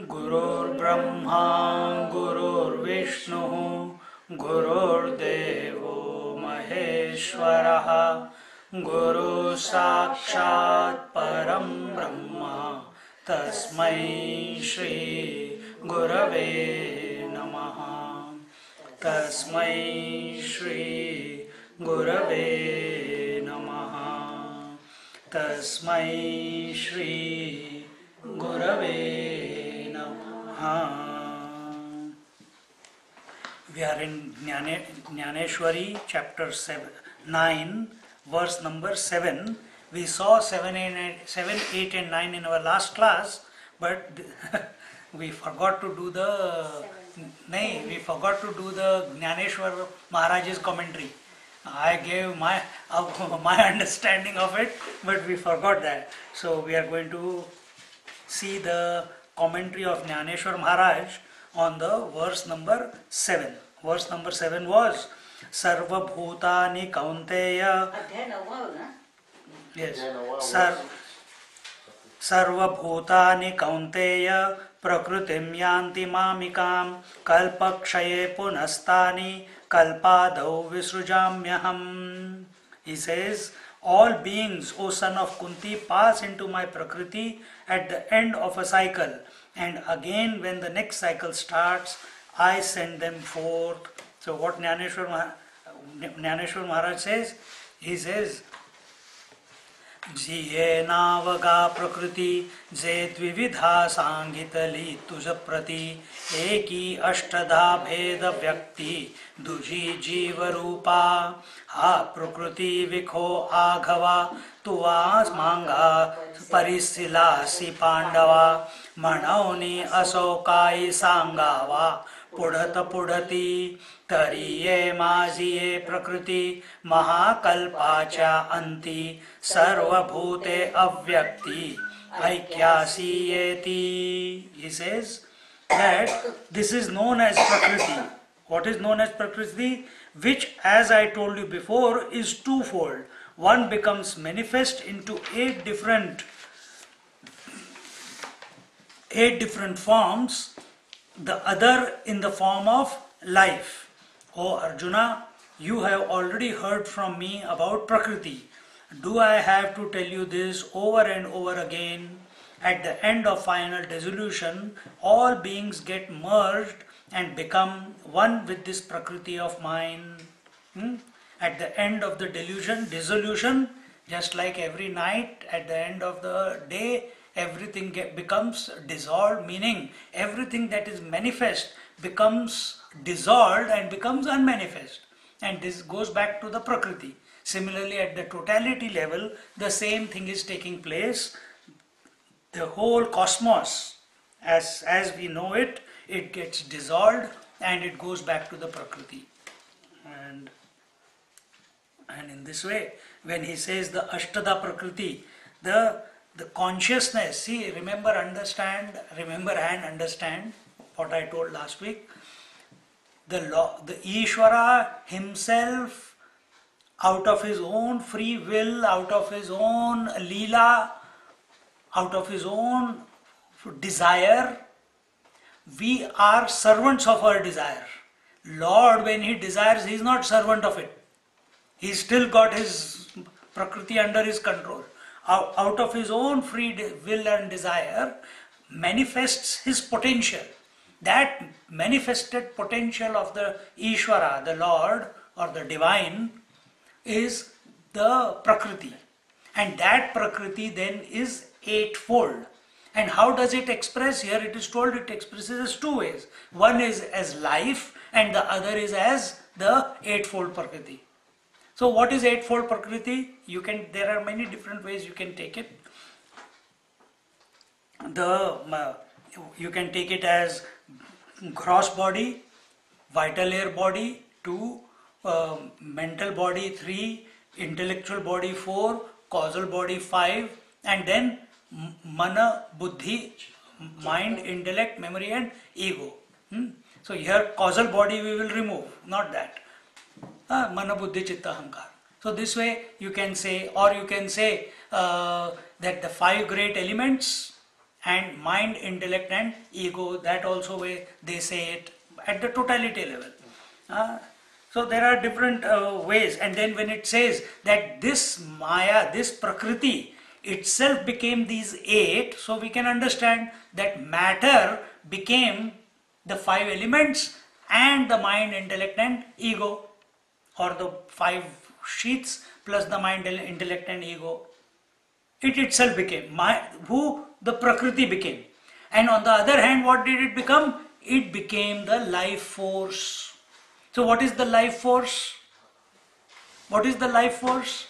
गुरुर्ब्रह्मा गुरुर्विष्णु गुरुर्देवो महेश्वरः गुरु साक्षात् परं ब्रह्म तस्मै श्री गुरवे नमः तस्मै श्री गुरवे नमः तस्मै श्री गुरवे We are in Gyaneshwari chapter 9, verse number 7. We saw 7, 8 and 9 in our last class, but we forgot to do the Gyaneshwar Maharaj's commentary. I gave my understanding of it, but we forgot that. So we are going to see the commentary of Gyaneshwar Maharaj on the verse number 7. Verse number 7 was Sarva Bhutani Kaunteya. Yes. Sarva Bhutani Kaunteya Prakritim Yanti Mamikam Kalpakshaye Punastani Kalpadau Visrujamyaham. He says, all beings, O son of Kunti, pass into my Prakriti at the end of a cycle, and again when the next cycle starts, I send them forth. So what Gyaneshwar Maharaj says, he says, Jiye navaga prakriti zed vividha sangitali tujaprati eki ashtadha bheda vyakti duji jiva rupa ha prakriti vikho aghava tuvas manga parisilasi pandava manauni asokai sangava pudhata pudhati tariye maziye prakriti mahakalpacha anti sarvabhute avyakti aikyasiyeti. He says that this is known as prakriti. What is known as prakriti? Which, as I told you before, is twofold. One becomes manifest into eight different forms, the other in the form of life. O Arjuna, you have already heard from me about Prakriti. Do I have to tell you this over and over again? At the end of final dissolution, all beings get merged and become one with this Prakriti of mine. At the end of the dissolution, just like every night, at the end of the day, everything becomes dissolved, meaning everything that is manifest becomes dissolved and becomes unmanifest. And this goes back to the Prakriti. Similarly, at the totality level, the same thing is taking place. The whole cosmos, as we know it, it gets dissolved and it goes back to the Prakriti. And in this way, when he says the Ashtada Prakriti, the consciousness, see, remember and understand what I told last week. The Ishvara himself, out of his own free will, out of his own leela, out of his own desire, we are servants of our desire. Lord, when he desires, he is not servant of it. He still got his Prakriti under his control. Out of his own free will and desire manifests his potential. That manifested potential of the Ishvara, the Lord or the Divine, is the Prakriti. And that Prakriti then is eightfold. And how does it express? Here it is told it expresses as two ways. One is as life and the other is as the eightfold Prakriti. So what is eightfold Prakriti? There are many different ways you can take it. you can take it as gross body, vital air body 2, mental body 3, intellectual body 4, causal body 5, and then mana, buddhi, mind, intellect, memory and ego. So here causal body we will remove, not that. Mana, buddhi, chitta, ahankar. So this way you can say, or you can say that the 5 great elements and mind, intellect and ego, that also way they say it at the totality level. So there are different ways, and then when it says that this Maya, this Prakriti itself became these 8, so we can understand that matter became the 5 elements and the mind, intellect and ego, or the 5 sheets plus the mind, intellect and ego. It itself became, the Prakriti became. And on the other hand, what did it become? It became the life force. So what is the life force? What is the life force?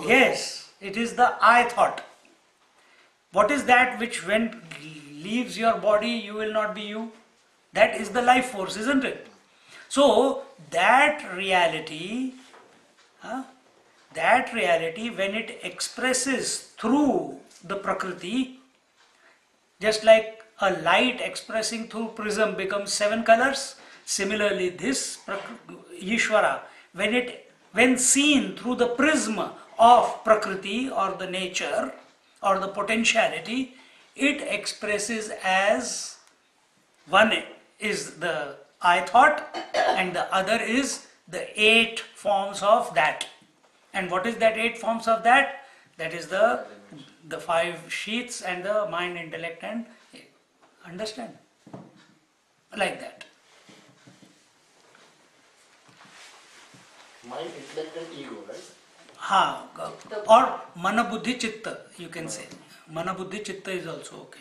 Yes, it is the I thought. What is that which when leaves your body you will not be you? That is the life force, isn't it? So that reality when it expresses through the Prakriti, just like a light expressing through prism becomes 7 colors, similarly this Ishvara, when seen through the prism of Prakriti or the nature or the potentiality, it expresses as one is the I thought and the other is the 8 forms of that. And what is that 8 forms of that? That is the 5 sheets and the mind, intellect and understand? Like that. Mind, intellect and ego, right? Or mana, buddhi, chitta, you can say. Mana, buddhi, chitta is also okay.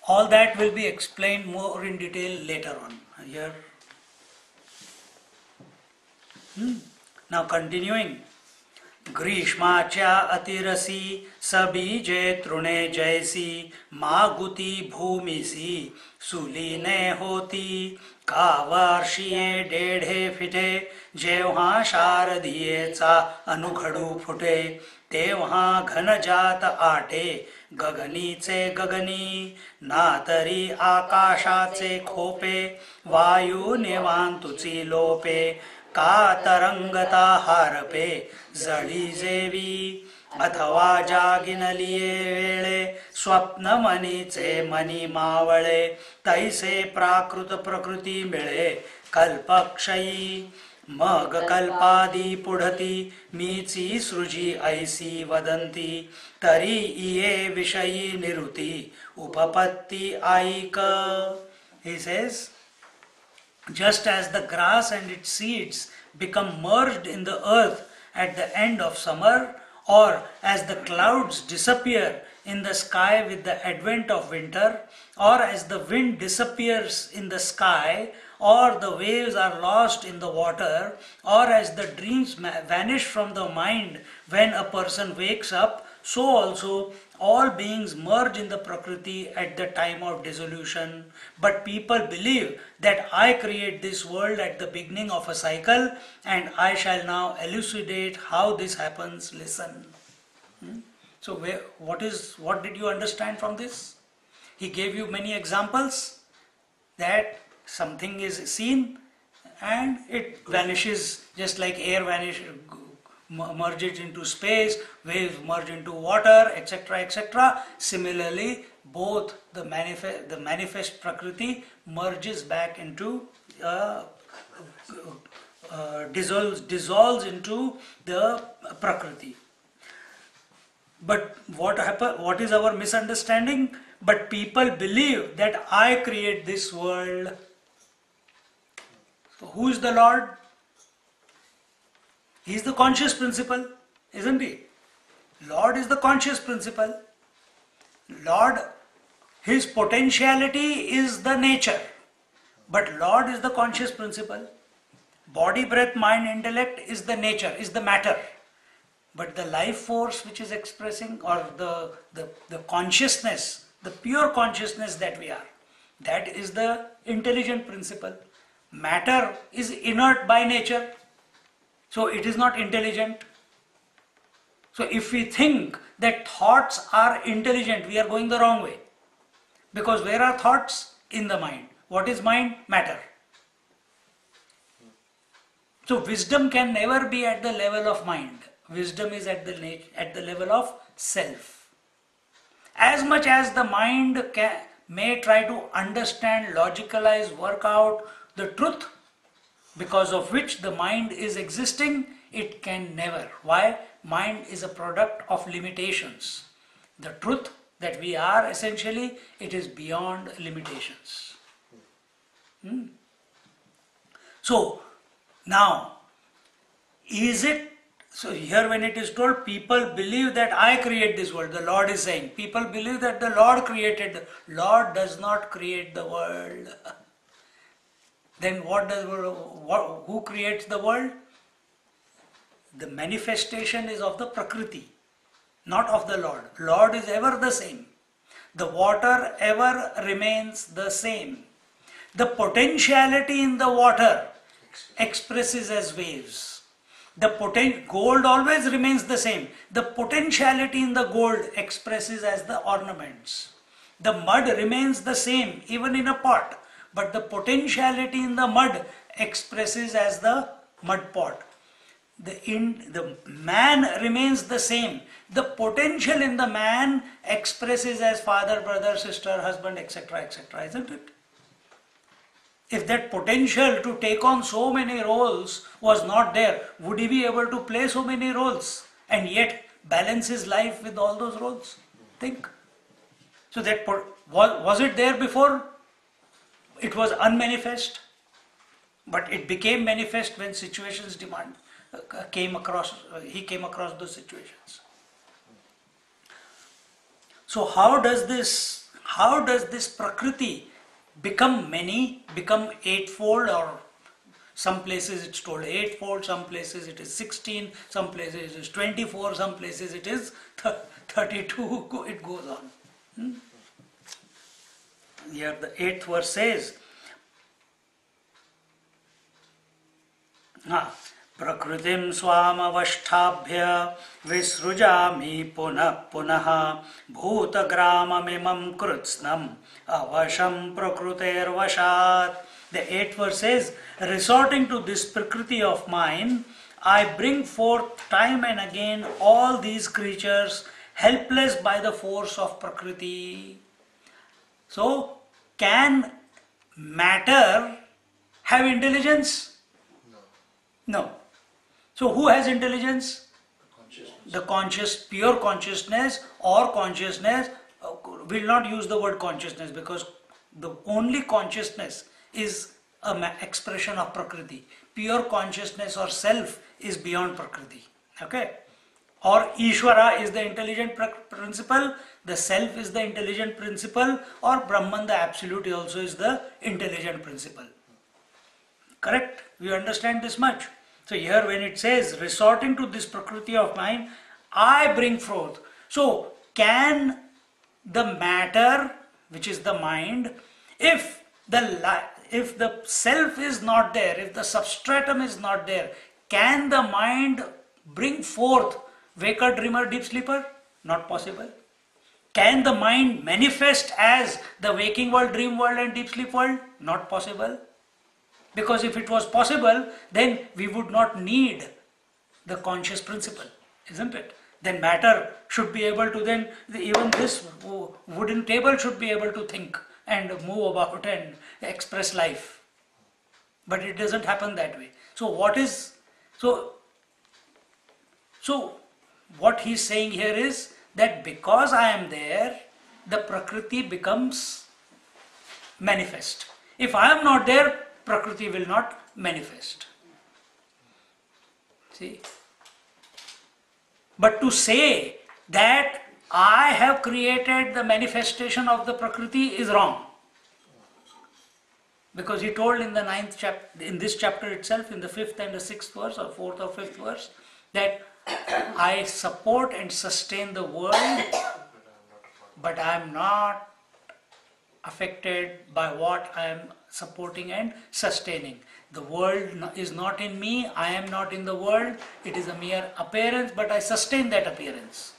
All that will be explained more in detail later on. Here. Now continuing. ग्रीष्मा च अतिरसी सबीजे तृणे जैसी मागुती भूमिसी सुलीने होती कावर्षिये डेढ़े फिटे जेव्हा शारदीयेचा अनुघडू फुटे तेव्हा घन जात आटे गगनीचे गगनी ना तरी आकाशाचे खोपे वायू निवांतुची लोपे का तरंगता हारपे जळी जेवी अथवा जागिनलिये वेळे स्वप्न मनीचे मनी मावळे तैसे प्राकृत प्रकृती मिळे कल्पक्षयी मग कल्पादी पुढती मीची सृजी ऐसी वदंती तरी इये विषयी निरुती उपपत्ती ऐक. He says, just as the grass and its seeds become merged in the earth at the end of summer, or as the clouds disappear in the sky with the advent of winter, or as the wind disappears in the sky, or the waves are lost in the water, or as the dreams vanish from the mind when a person wakes up, so also all beings merge in the Prakriti at the time of dissolution. But people believe that I create this world at the beginning of a cycle, and I shall now elucidate how this happens. Listen. So what did you understand from this? He gave you many examples that something is seen and it vanishes, just like air vanishes, merges into space, waves merge into water, etc., etc. Similarly, both the manifest Prakriti merges back into dissolves into the Prakriti. But what is our misunderstanding? But people believe that I create this world. So who is the Lord? He is the conscious principle, isn't he? Lord is the conscious principle. Lord, his potentiality is the nature, but Lord is the conscious principle. Body, breath, mind, intellect is the nature, is the matter. But the life force which is expressing, or the consciousness, the pure consciousness that we are, that is the intelligent principle. Matter is inert by nature, so it is not intelligent. So if we think that thoughts are intelligent, we are going the wrong way. Because where are thoughts? In the mind. What is mind? Matter. So wisdom can never be at the level of mind. Wisdom is at the level of self. As much as the mind may try to understand, logicalize, work out the truth, because of which the mind is existing, it can never. Why? Mind is a product of limitations. The truth that we are, essentially, it is beyond limitations. So, now, is it, so here when it is told, people believe that I create this world, the Lord is saying, people believe that the Lord created, Lord does not create the world. Then who creates the world? The manifestation is of the Prakriti, not of the Lord. Lord is ever the same. The water ever remains the same. The potentiality in the water expresses as waves. The gold always remains the same. The potentiality in the gold expresses as the ornaments. The mud remains the same even in a pot, but the potentiality in the mud expresses as the mud pot. The man remains the same. The potential in the man expresses as father, brother, sister, husband, etc., etc., isn't it? If that potential to take on so many roles was not there, would he be able to play so many roles and yet balance his life with all those roles? Think. So that was it there before? It was unmanifest, but it became manifest when situations came across those situations. So how does this Prakriti become many, become eightfold, or some places it's told eightfold, some places it is 16, some places it is 24, some places it is 32, it goes on. Here the 8th verse says, Prakritim swamavashtabhya visrujami punah punah bhutagramamimam krutsnam avasham prakruter vashat. The 8th verse says, resorting to this Prakriti of mine, I bring forth time and again all these creatures helpless by the force of Prakriti. So, can matter have intelligence? No. So who has intelligence? The pure consciousness or consciousness. We'll not use the word consciousness because the only consciousness is an expression of Prakriti. Pure consciousness or self is beyond Prakriti. Okay? Or Ishvara is the intelligent principle, the self is the intelligent principle, or Brahman, the absolute, also is the intelligent principle. Correct? We understand this much. So here when it says, resorting to this Prakriti of mine, I bring forth. So can the matter, which is the mind, if the self is not there, if the substratum is not there, can the mind bring forth waker, dreamer, deep sleeper? Not possible. Can the mind manifest as the waking world, dream world and deep sleep world? Not possible. Because if it was possible, then we would not need the conscious principle, isn't it? Then matter should be able to then, even this wooden table should be able to think and move about and express life. But it doesn't happen that way. So what he's saying here is that because I am there, the Prakriti becomes manifest. If I am not there, Prakriti will not manifest. See? But to say that I have created the manifestation of the Prakriti is wrong. Because he told in the 9th chapter, in this chapter itself, in the 5th and the 6th verse, or 4th or 5th verse, that I support and sustain the world, but I am not affected by what I am supporting and sustaining. The world is not in me, I am not in the world, it is a mere appearance, but I sustain that appearance.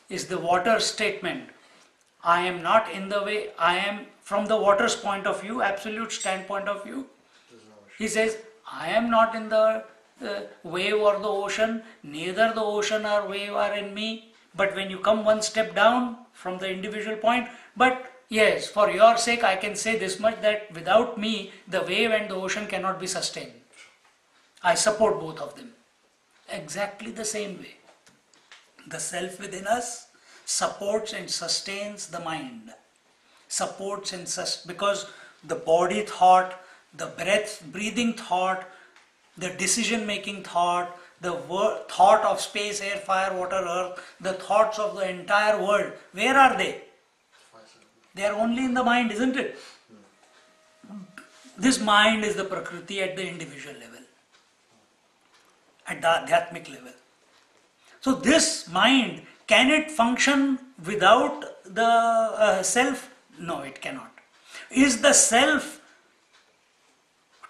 Is the water statement. I am not in the way, I am from the water's point of view, absolute standpoint of view. He says, I am not in the wave or the ocean, neither the ocean or wave are in me. But when you come one step down from the individual point, but yes, for your sake I can say this much, that without me the wave and the ocean cannot be sustained. I support both of them. Exactly the same way. The self within us supports and sustains the mind. Supports and because the body thought, the breathing thought, the decision making thought, the thought of space, air, fire, water, earth, the thoughts of the entire world, where are they? They are only in the mind, isn't it? This mind is the Prakriti at the individual level, at the Adhyatmic level. So this mind, can it function without the self? No, it cannot. Is the self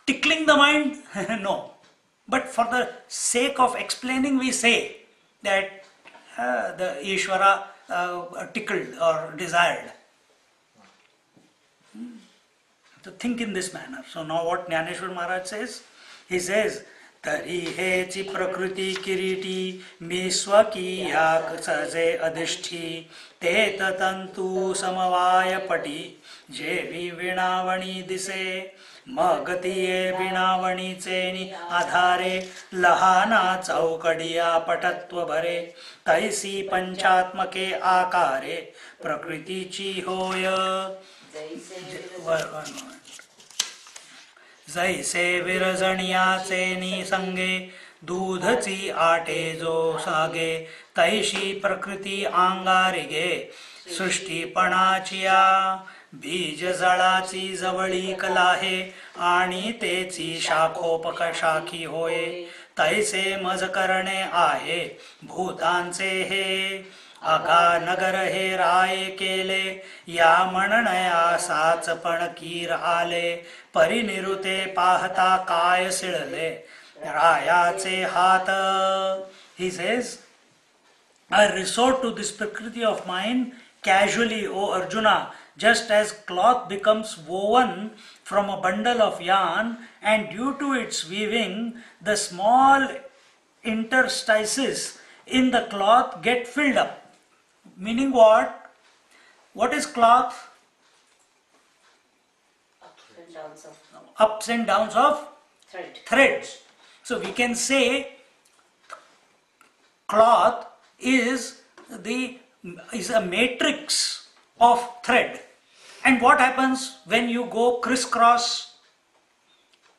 tickling the mind? No. But for the sake of explaining, we say that the Ishvara tickled or desired. To think in this manner. So now what Gyaneshwari Maharaj says? He says, Tari hechi prakriti kiriti miswaki yak saje adishthi te tatantu samavaya pati jevi vinavani dise magatiye vinavani cheni adhare lahana chaukadiya patatva bhare taisi panchatmake akare prakriti chi hoya. जैसे विरजणिया चेनी संगे दूधची आटे जो सागे तैशी प्रकृती अंगारिगे सृष्टीपणाचिया बीज जळाची जवळी कलाहे आणि तेची शाखोपक शाखी होय तैसे मज करणे आहे भूतांचे हे आगा नगर हे राय केले या म्हणणया साचपण कीर आले परिनिरुते पाहता काय सिळले रायाचे हात. He says, I resort to this Prakriti of mine casually, O Arjuna, just as cloth becomes woven from a bundle of yarn, and due to its weaving, the small interstices in the cloth get filled up. Meaning what? What is cloth? Ups and downs of threads. So we can say cloth is a matrix of thread. And what happens when you go crisscross?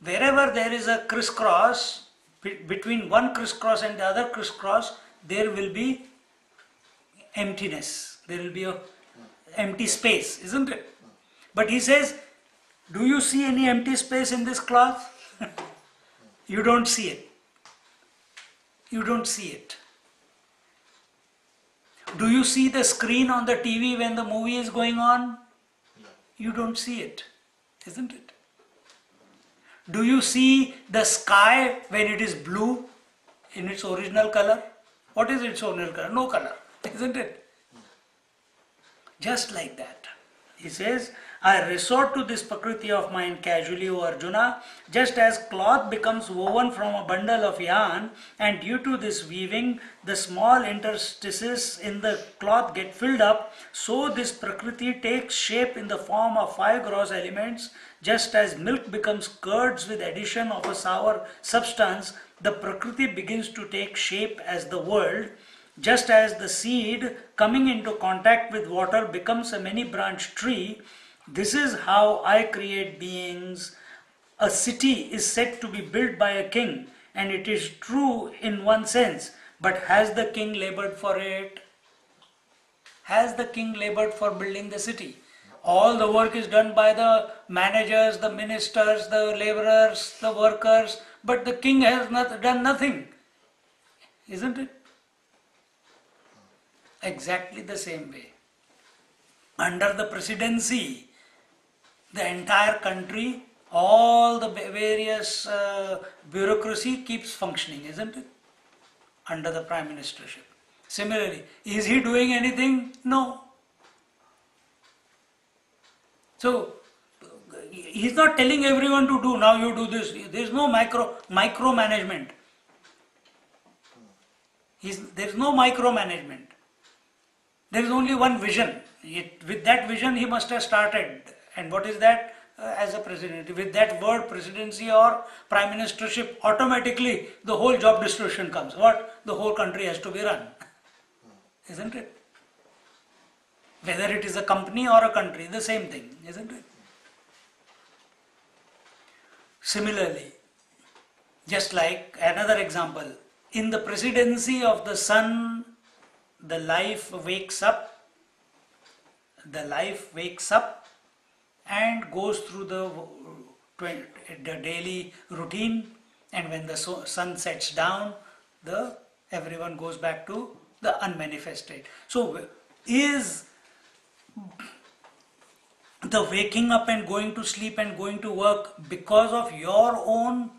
Wherever there is a crisscross, between one crisscross and the other crisscross, there will be emptiness. There will be a empty space, isn't it? But he says, do you see any empty space in this cloth? You don't see it. You don't see it. Do you see the screen on the TV when the movie is going on? You don't see it, isn't it? Do you see the sky when it is blue in its original color? What is its original color? No color, isn't it? Just like that. He says, I resort to this Prakriti of mine casually, O Arjuna, just as cloth becomes woven from a bundle of yarn, and due to this weaving, the small interstices in the cloth get filled up, so this Prakriti takes shape in the form of 5 gross elements. Just as milk becomes curds with addition of a sour substance, the Prakriti begins to take shape as the world. Just as the seed coming into contact with water becomes a many-branched tree, this is how I create beings. A city is said to be built by a king, and it is true in one sense, but has the king labored for it? Has the king labored for building the city? All the work is done by the managers, the ministers, the laborers, the workers, but the king has done nothing, isn't it? Exactly the same way. Under the presidency, the entire country, all the various bureaucracy keeps functioning, isn't it? Under the prime ministership. Similarly, is he doing anything? No. So, he's not telling everyone to do, now you do this. There's no micromanagement. There's no micromanagement. There is only one vision. With that vision he must have started. And what is that? As a president. With that word presidency or prime ministership, automatically the whole job description comes. What? The whole country has to be run. Isn't it? Whether it is a company or a country, the same thing, isn't it? Similarly, just like another example, in the presidency of the sun, the life wakes up and goes through the daily routine, and when the sun sets down, everyone goes back to the unmanifest state. So is the waking up and going to sleep and going to work because of your own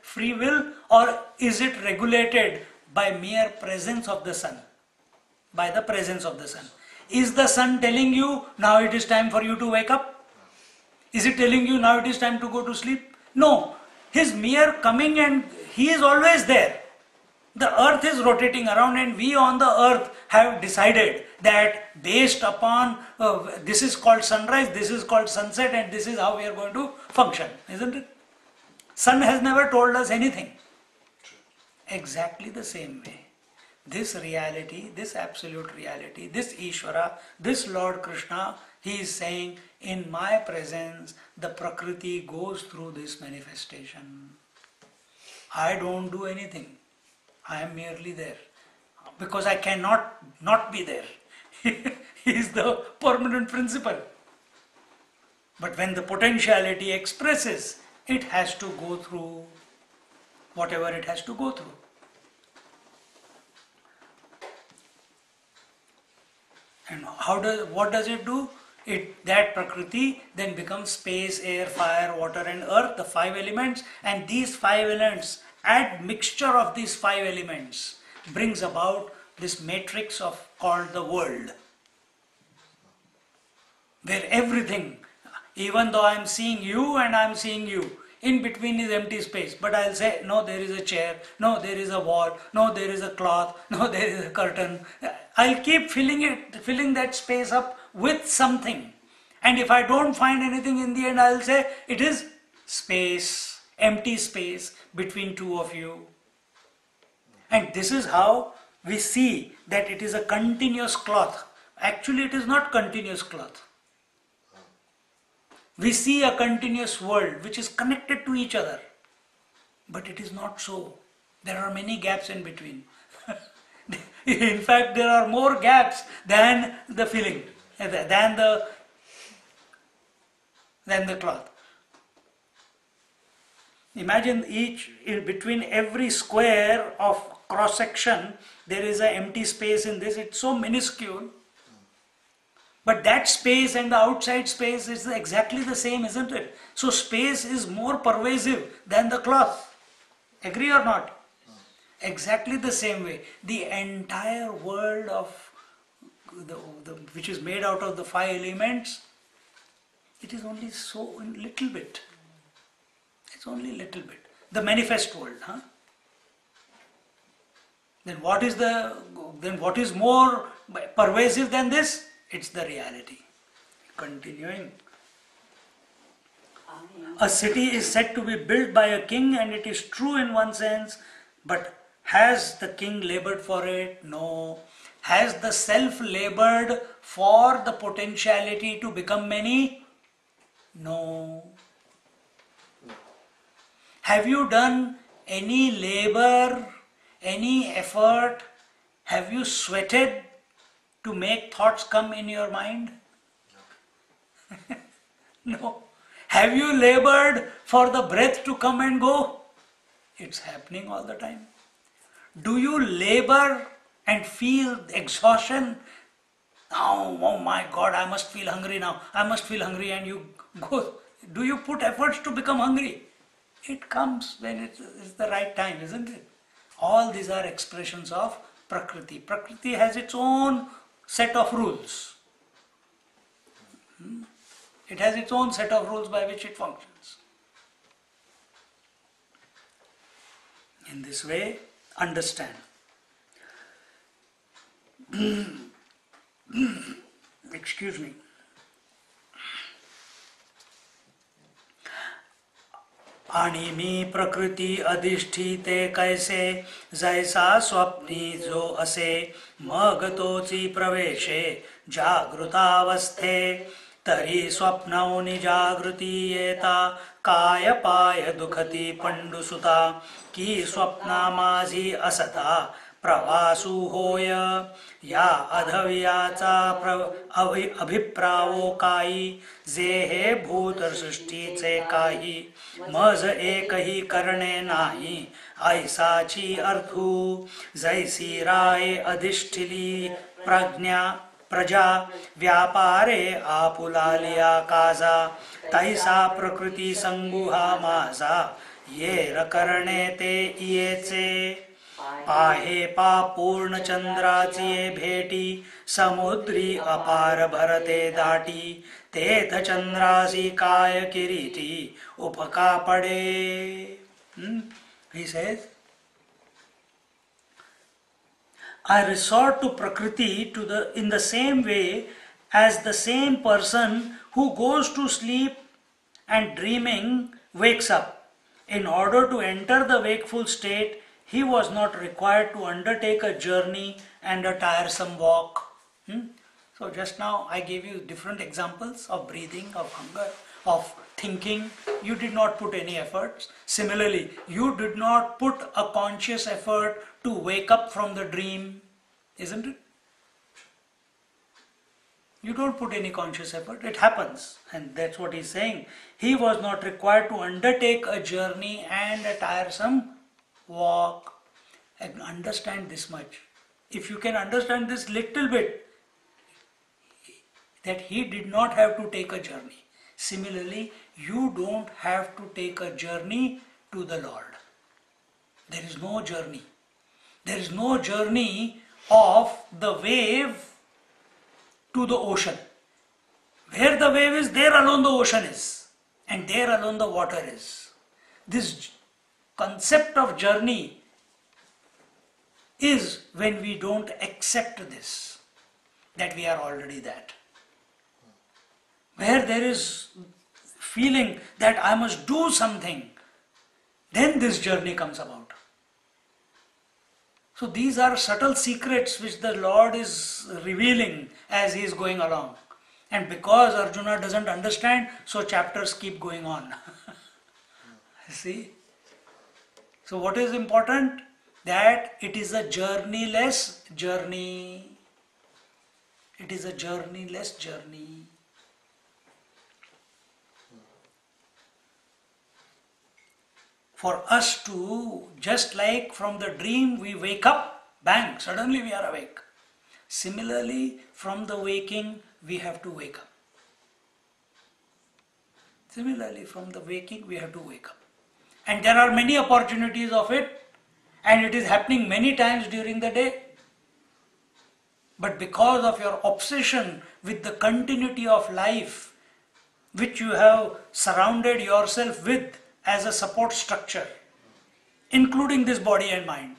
free will, or is it regulated by mere presence of the sun? By the presence of the sun. Is the sun telling you now it is time for you to wake up? Is it telling you now it is time to go to sleep? No. His mere coming, and he is always there. The earth is rotating around, and we on the earth have decided that based upon this is called sunrise, this is called sunset, and this is how we are going to function, isn't it? Sun has never told us anything. Exactly the same way. This reality, this absolute reality, this Ishvara, this Lord Krishna, he is saying, in my presence, the Prakriti goes through this manifestation. I don't do anything. I am merely there. Because I cannot not be there. He is the permanent principle. But when the potentiality expresses, it has to go through whatever it has to go through. And what does it do? That Prakriti then becomes space, air, fire, water and earth, the 5 elements, and these 5 elements, mixture of these 5 elements brings about this matrix called the world, where everything, even though I am seeing you and I am seeing you, in between is empty space, but I'll say, no, there is a chair, no, there is a wall, no, there is a cloth, no, there is a curtain. I'll keep filling that space up with something. And if I don't find anything in the end, I'll say it is space, empty space between two of you. And this is how we see that it is a continuous cloth. Actually, it is not continuous cloth. We see a continuous world which is connected to each other. But it is not so. There are many gaps in between. In fact, there are more gaps than the filling, than the cloth. Imagine between every square of cross section, there is an empty space in this. It's so minuscule. But that space and the outside space is exactly the same, isn't it? So space is more pervasive than the cloth. Agree or not? Exactly the same way. The entire world of which is made out of the 5 elements, it is only so little bit. It's only little bit. The manifest world, Then what is more pervasive than this? It's the reality. Continuing. A city is said to be built by a king, and it is true in one sense, but has the king labored for it? No. Has the self labored for the potentiality to become many? No. Have you done any labor, any effort? Have you sweated to make thoughts come in your mind? No. Have you labored for the breath to come and go? It's happening all the time. Do you labor and feel exhaustion. Oh my God, I must feel hungry now. I must feel hungry, and you go. Do you put efforts to become hungry? It comes when it's the right time, isn't it? All these are expressions of Prakriti. Prakriti has its own set of rules. It has its own set of rules by which it functions. In this way, understand. Excuse me. आणि मी प्रकृती अधिष्ठिते कैसे जैसा स्वप्नी जो असे मग तोची प्रवेशे जागृतावस्थे तरी स्वप्नौनि जागृती येता काय पाय दुखती पंडुसुता की स्वप्ना माझी असता प्रवासू होय या अधवियाचा अभिप्रावो काही जे हे भूतसृष्टीचे काही मज एकही करणे नाही ऐसाची अर्थू जैसी राय अधिष्ठिली प्रजा व्यापारे आपुलालिया काजा तैसा प्रकृती संगुहा माझा येर करणे ते इयेचे आहे पा पूर्ण चंद्राची भेटी समुद्री अपार भरते दाटी तेथ चंद्रासी काय किरीटी उपका पडे. He says, I resort to Prakriti in the same way as the same person who goes to sleep and dreaming wakes up. In order to enter the wakeful state, he was not required to undertake a journey and a tiresome walk. So just now I gave you different examples of breathing, of hunger, of thinking. You did not put any efforts. Similarly, you did not put a conscious effort to wake up from the dream, isn't it? You don't put any conscious effort, it happens. And that's what he's saying. He was not required to undertake a journey and a tiresome walk. And understand this much. If you can understand this little bit, that he did not have to take a journey. Similarly, you don't have to take a journey to the Lord. There is no journey. There is no journey of the wave to the ocean. Where the wave is, there alone the ocean is. And there alone the water is. This concept of journey is when we don't accept this, that we are already that. Where there is feeling that I must do something, then this journey comes about. So these are subtle secrets which the Lord is revealing as he is going along. And because Arjuna doesn't understand, so chapters keep going on. See? So what is important? That it is a journeyless journey. It is a journeyless journey. For us to, just like from the dream we wake up, bang, suddenly we are awake. Similarly, from the waking we have to wake up. Similarly, from the waking we have to wake up. And there are many opportunities of it, and it is happening many times during the day. But because of your obsession with the continuity of life, which you have surrounded yourself with as a support structure, including this body and mind,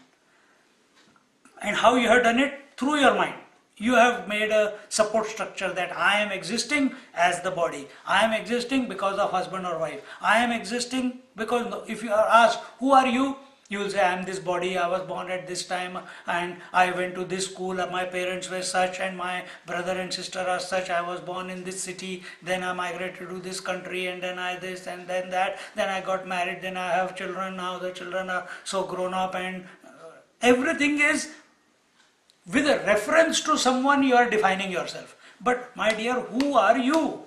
and how you have done it? Through your mind. You have made a support structure that I am existing as the body. I am existing because of husband or wife. I am existing because if you are asked, who are you? You will say, I am this body, I was born at this time and I went to this school, my parents were such and my brother and sister are such, I was born in this city, then I migrated to this country and then I this and then that, then I got married, then I have children, now the children are so grown up and everything is with a reference to someone you are defining yourself. But my dear, who are you?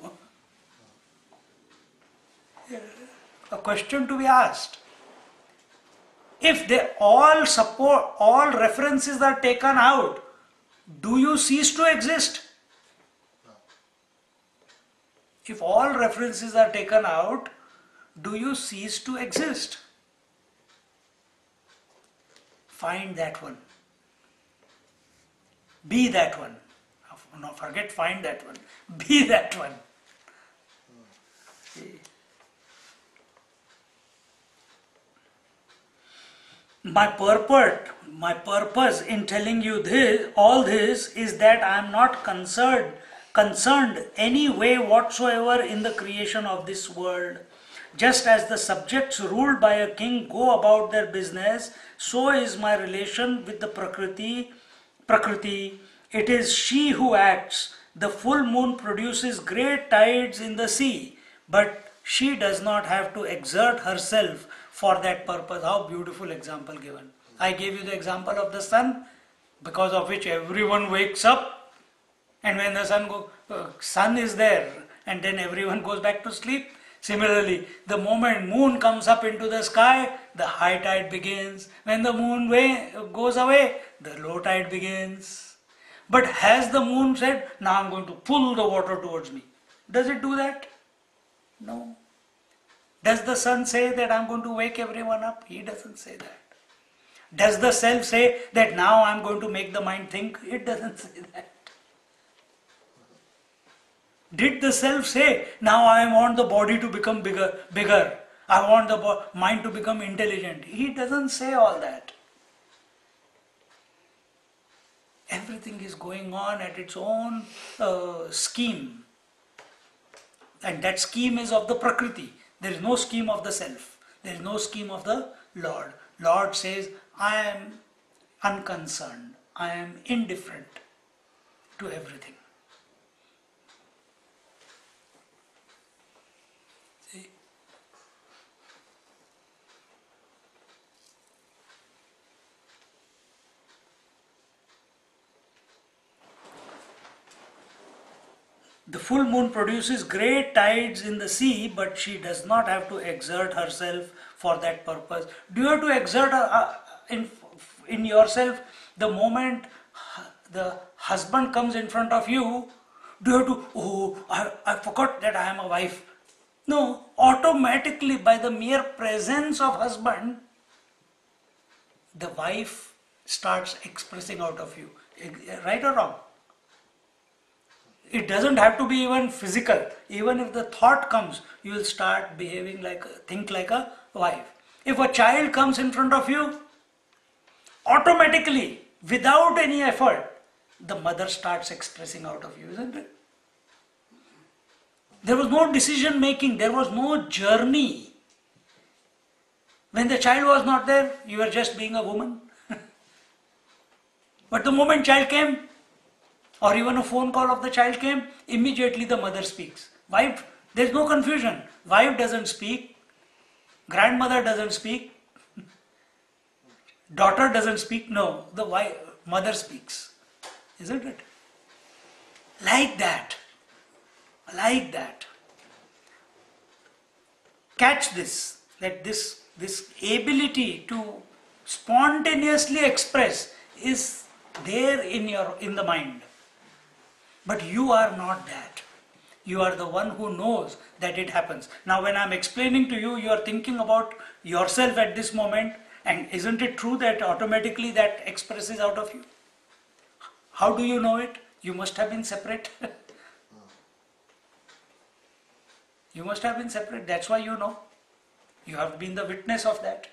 A question to be asked. If they all support, all references are taken out, do you cease to exist? If all references are taken out, do you cease to exist? Find that one. Be that one. No, forget find that one. Be that one. My purpose in telling you this, all this, is that I am not concerned any way whatsoever in the creation of this world. Just as the subjects ruled by a king go about their business, so is my relation with the Prakriti. It is she who acts. The full moon produces great tides in the sea, but she does not have to exert herself for that purpose. How beautiful example given. I gave you the example of the sun, because of which everyone wakes up, and when the sun is there, and then everyone goes back to sleep. Similarly, the moment moon comes up into the sky, the high tide begins. When the moon goes away, the low tide begins. But has the moon said, now I'm going to pull the water towards me? Does it do that? No. Does the sun say that I'm going to wake everyone up? He doesn't say that. Does the self say that now I'm going to make the mind think? It doesn't say that. Did the self say, now I want the body to become bigger? I want the mind to become intelligent? He doesn't say all that. Everything is going on at its own scheme. And that scheme is of the Prakriti. There is no scheme of the self. There is no scheme of the Lord. Lord says, I am unconcerned. I am indifferent to everything. See? The full moon produces great tides in the sea, but she does not have to exert herself for that purpose. Do you have to exert in yourself the moment the husband comes in front of you? Do you have to, I forgot that I am a wife? No, automatically by the mere presence of husband, the wife starts expressing out of you. Right or wrong? It doesn't have to be even physical. Even if the thought comes, you will start behaving think like a wife. If a child comes in front of you, automatically, without any effort, the mother starts expressing out of you, isn't it? There was no decision making, there was no journey. When the child was not there, you were just being a woman. But the moment child came, or even a phone call of the child came, immediately the mother speaks. Wife, there is no confusion. Wife doesn't speak, grandmother doesn't speak, daughter doesn't speak. No, the mother speaks. Isn't it? Like that. Like that. Catch this, that this ability to spontaneously express is there in the mind. But you are not that. You are the one who knows that it happens. Now when I am explaining to you, you are thinking about yourself at this moment, and isn't it true that automatically that expresses out of you? How do you know it? You must have been separate. You must have been separate. That's why you know. You have been the witness of that.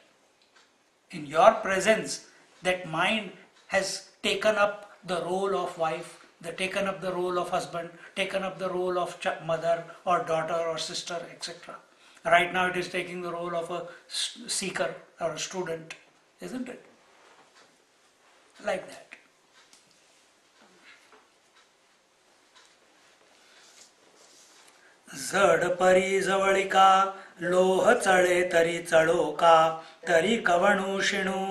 In your presence, that mind has taken up the role of wife, taken up the role of husband, taken up the role of mother or daughter or sister, etc. Right now it is taking the role of a seeker or a student, isn't it? Like that. जड परी जवळिका लोह चळे तरी चढो का तरी कवणू शिणू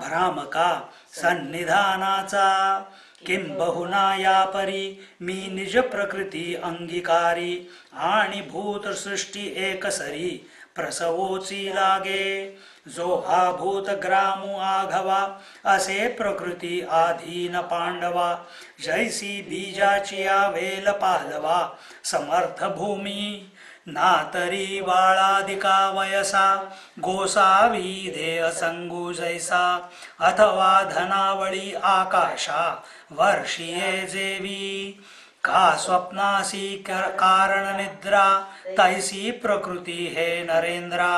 भ्रामका सन्निधानाचा किंबहुना या परी मी निज प्रकृती अंगीकारी आणि भूत सृष्टी एकसरी प्रसवोची लागे जो हा भूत ग्रामु आघवा असे प्रकृती आधीन पांडवा जैसी बीजाची वेल पालवा समर्थ भूमी ना तरी बाळादिका वयसा गोसावी देह संगू जैसा अथवा धनावळी आकाशा वर्षिये जेवी का स्वप्नासी कारण निद्रा तैसी प्रकृती हे नरेंद्रा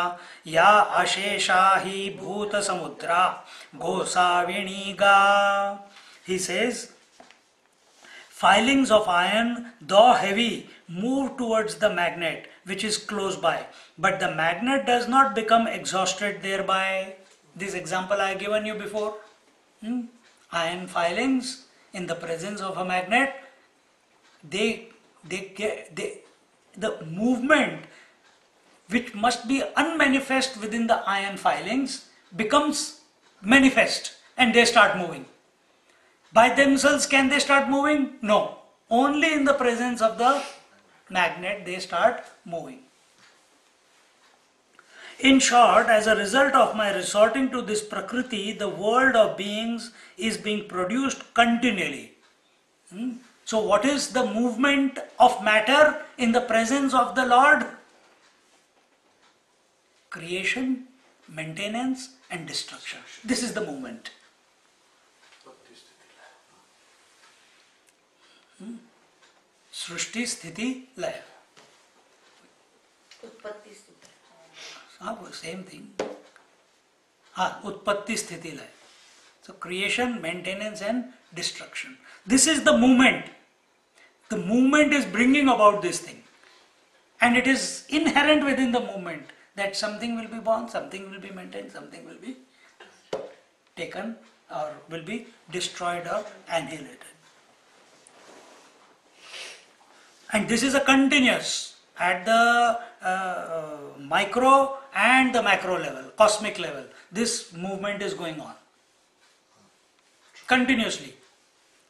या अशेषा ही भूत समुद्रा गोसाविणी गा. He says, filings of iron, though heavy, move towards the magnet which is close by, but the magnet does not become exhausted thereby. This example I have given you before. Iron filings in the presence of a magnet, the movement which must be unmanifest within the iron filings becomes manifest and they start moving. By themselves can they start moving? No. Only in the presence of the magnet they start moving. In short, as a result of my resorting to this Prakriti, the world of beings is being produced continually. So what is the movement of matter in the presence of the Lord? Creation, maintenance and destruction. This is the movement. Srishti, Sthiti, Laya. Utpatti Sthiti. Same thing. Utpatti, Sthiti, Laya. So creation, maintenance and destruction. This is the movement. The movement is bringing about this thing. And it is inherent within the movement that something will be born, something will be maintained, something will be taken or will be destroyed or annihilated. And this is a continuous at the micro and the macro level, cosmic level. This movement is going on continuously.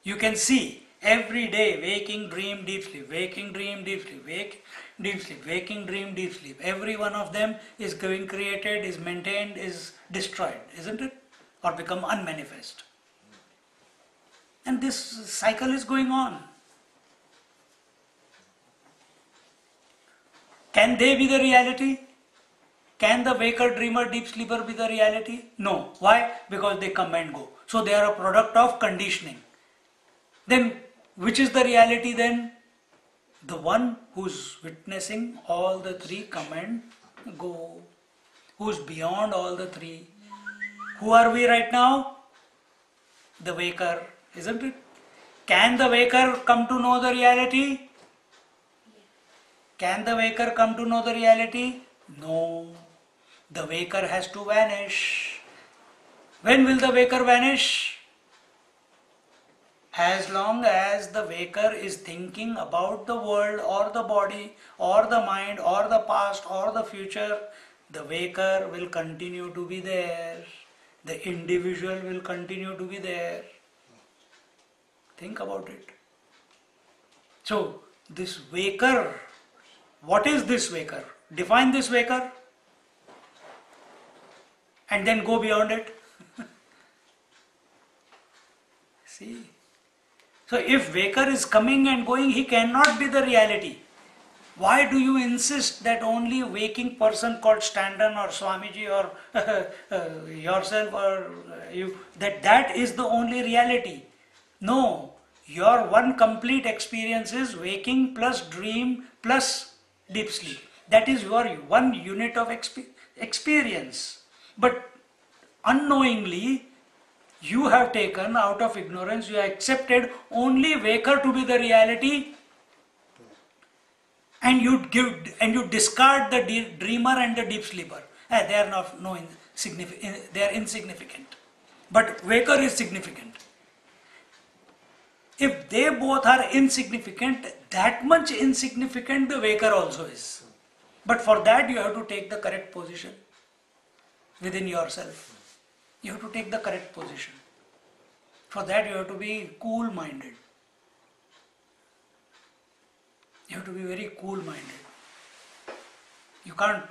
You can see every day waking, dream, deep sleep, waking, dream, deep sleep, wake, deep sleep, waking, dream, deep sleep. Every one of them is going created, is maintained, is destroyed, isn't it? Or become unmanifest. And this cycle is going on. Can they be the reality? Can the waker, dreamer, deep sleeper be the reality? No. Why? Because they come and go. So they are a product of conditioning. Then which is the reality then? The one who's witnessing all the three come and go. Who's beyond all the three. Who are we right now? The waker, isn't it? Can the waker come to know the reality? Can the waker come to know the reality? No. The waker has to vanish. When will the waker vanish? As long as the waker is thinking about the world or the body or the mind or the past or the future, the waker will continue to be there. The individual will continue to be there. Think about it. So, this waker, what is this waker? Define this waker and then go beyond it. See? So if waker is coming and going, he cannot be the reality. Why do you insist that only waking person called Standen or Swamiji or yourself or you, that is the only reality? No, your one complete experience is waking plus dream plus deep sleep. That is your one unit of experience. But unknowingly, you have taken out of ignorance, you have accepted only waker to be the reality, and you discard the dreamer and the deep sleeper. They are they are insignificant. But waker is significant. If they both are insignificant, that much insignificant the waker also is. But for that you have to take the correct position within yourself. You have to take the correct position. For that you have to be cool-minded. You have to be very cool-minded. You can't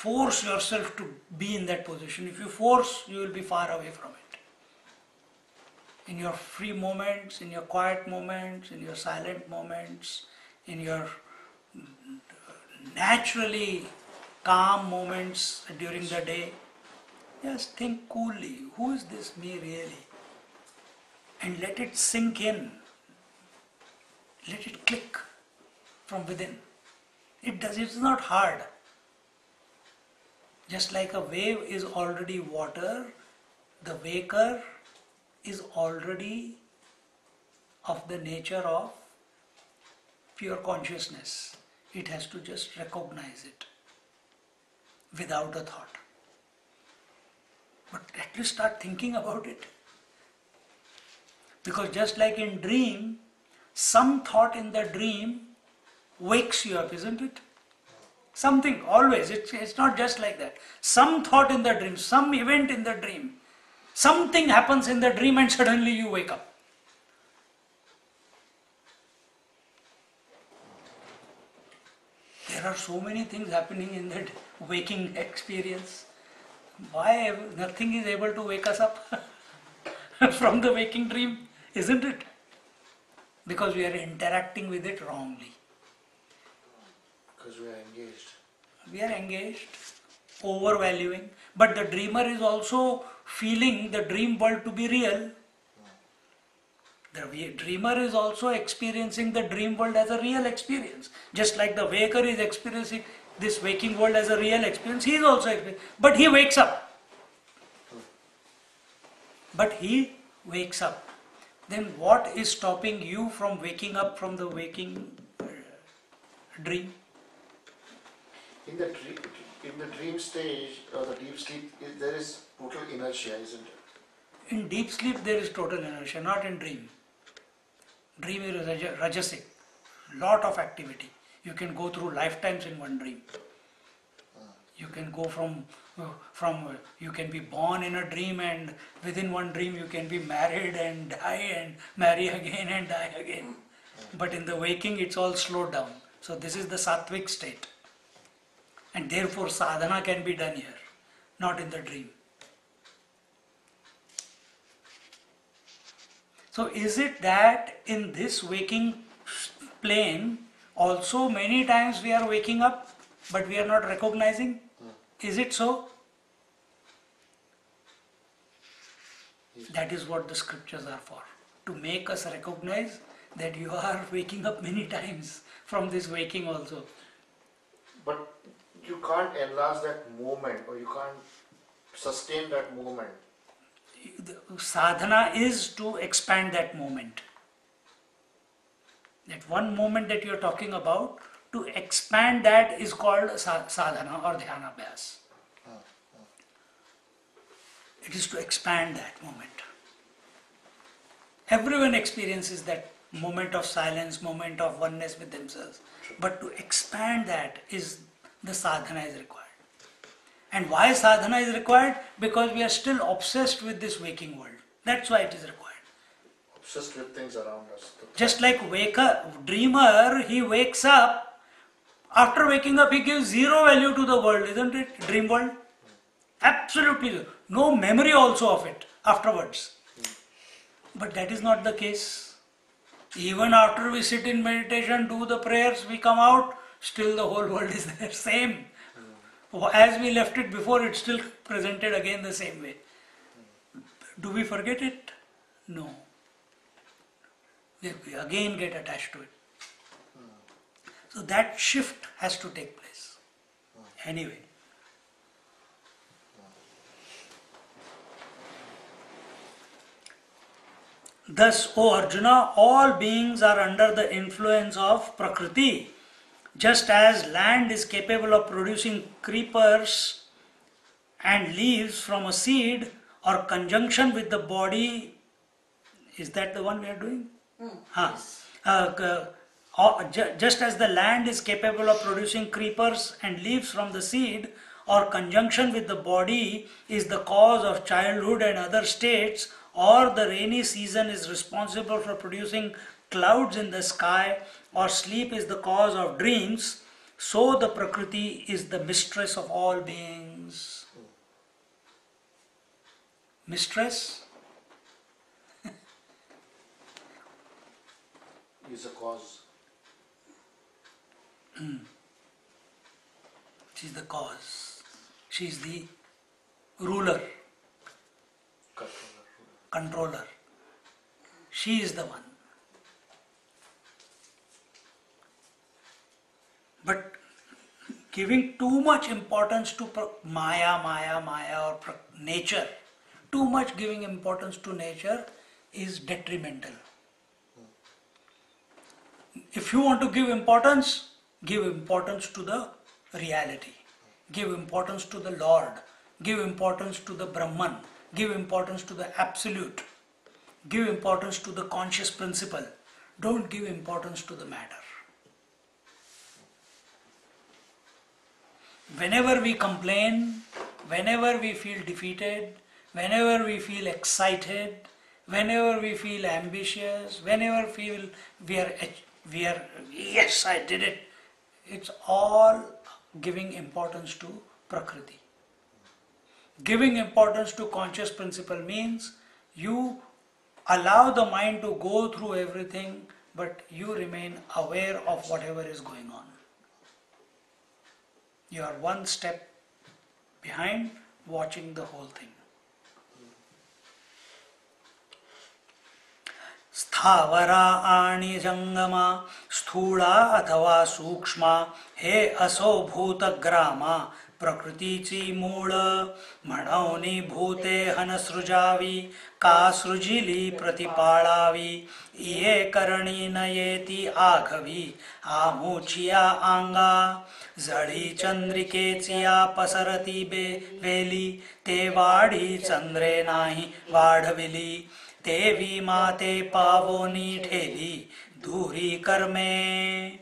force yourself to be in that position. If you force, you will be far away from it. In your free moments, in your quiet moments, in your silent moments, in your naturally calm moments during the day, just think coolly, who is this me really? And let it sink in. Let it click from within. It's not hard. Just like a wave is already water, the waker is already of the nature of pure consciousness. It has to just recognize it without a thought. But at least start thinking about it. Because just like in dream, some thought in the dream wakes you up, isn't it? Something, always, it's not just like that. Some thought in the dream, some event in the dream, something happens in the dream and suddenly you wake up. There are so many things happening in that waking experience. Why nothing is able to wake us up from the waking dream, isn't it? Because we are interacting with it wrongly. Because we are engaged. We are engaged, overvaluing. But the dreamer is also feeling the dream world to be real. The dreamer is also experiencing the dream world as a real experience. Just like the waker is experiencing this waking world as a real experience, he is also experiencing. But he wakes up. But he wakes up. Then what is stopping you from waking up from the waking dream? In the dream stage or the deep sleep, there is total inertia, isn't it? In deep sleep there is total inertia, not in dream. Dream is rajasic, lot of activity. You can go through lifetimes in one dream. You can go from you can be born in a dream, and within one dream you can be married and die and marry again and die again. But in the waking it's all slowed down. So this is the sattvic state. And therefore sadhana can be done here, not in the dream. So is it that in this waking plane also many times we are waking up but we are not recognizing? Is it so? That is what the scriptures are for, to make us recognize that you are waking up many times from this waking also. But you can't enlarge that moment, or you can't sustain that moment. Sadhana is to expand that moment. That one moment that you are talking about, to expand that is called sadhana or dhyana abhyas. It is to expand that moment. Everyone experiences that moment of silence, moment of oneness with themselves. But to expand that is the sadhana is required. And why sadhana is required? Because we are still obsessed with this waking world. That's why it is required. Obsessed with things around us. Just like dreamer, he wakes up. After waking up, he gives zero value to the world, isn't it? Dream world. Absolutely zero. No memory also of it afterwards. But that is not the case. Even after we sit in meditation, do the prayers, we come out, still the whole world is there, same. As we left it before, it's still presented again the same way. Do we forget it? No. We again get attached to it. So that shift has to take place. Anyway. Thus, O Arjuna, all beings are under the influence of Prakriti. Just as land is capable of producing creepers and leaves from a seed, or conjunction with the body, is that the one we are doing? Just as the land is capable of producing creepers and leaves from the seed, or conjunction with the body is the cause of childhood and other states, or the rainy season is responsible for producing clouds in the sky, or sleep is the cause of dreams, So the Prakriti is the mistress of all beings. Mistress? Is a cause. She is the cause. She is the ruler, controller. She is the one. But giving too much importance to Maya or nature, too much giving importance to nature is detrimental. If you want to give importance to the reality. Give importance to the Lord. Give importance to the Brahman. Give importance to the Absolute. Give importance to the conscious principle. Don't give importance to the matter. Whenever we complain, whenever we feel defeated, whenever we feel excited, whenever we feel ambitious, whenever we feel we are yes, I did it, it's all giving importance to Prakriti. Giving importance to conscious principle means you allow the mind to go through everything, but you remain aware of whatever is going on. You are one step behind, watching the whole thing. स्थावरा आणि जंगमा स्थूळा अथवा सूक्ष्म हे असो भूतग्रामा प्रकृतीची मूळ म्हणून भूते हन सृजावी का सृजिली प्रतिपाळावी ये करणी नयेती आघवी आमुचिया आंगा जळी चंद्रिकेचिया पसरती वेली ते वाढी चंद्रे नाही वाढविली देवी माते पावोनी ठेली दूरी कर्मे.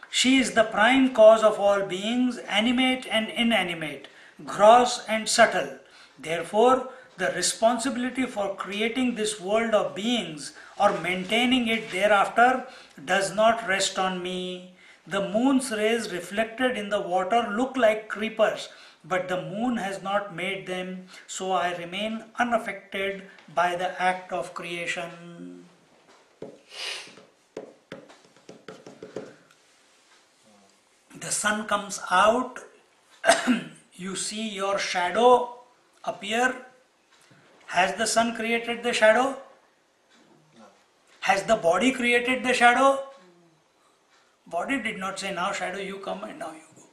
She is the prime cause of all beings, animate and inanimate, gross and subtle. Therefore, the responsibility for creating this world of beings or maintaining it thereafter does not rest on me. The moon's rays reflected in the water look like creepers, but the moon has not made them, so I remain unaffected by the act of creation. The sun comes out, you see your shadow appear. Has the sun created the shadow? No. Has the body created the shadow? Body did not say, now shadow you come and now you go.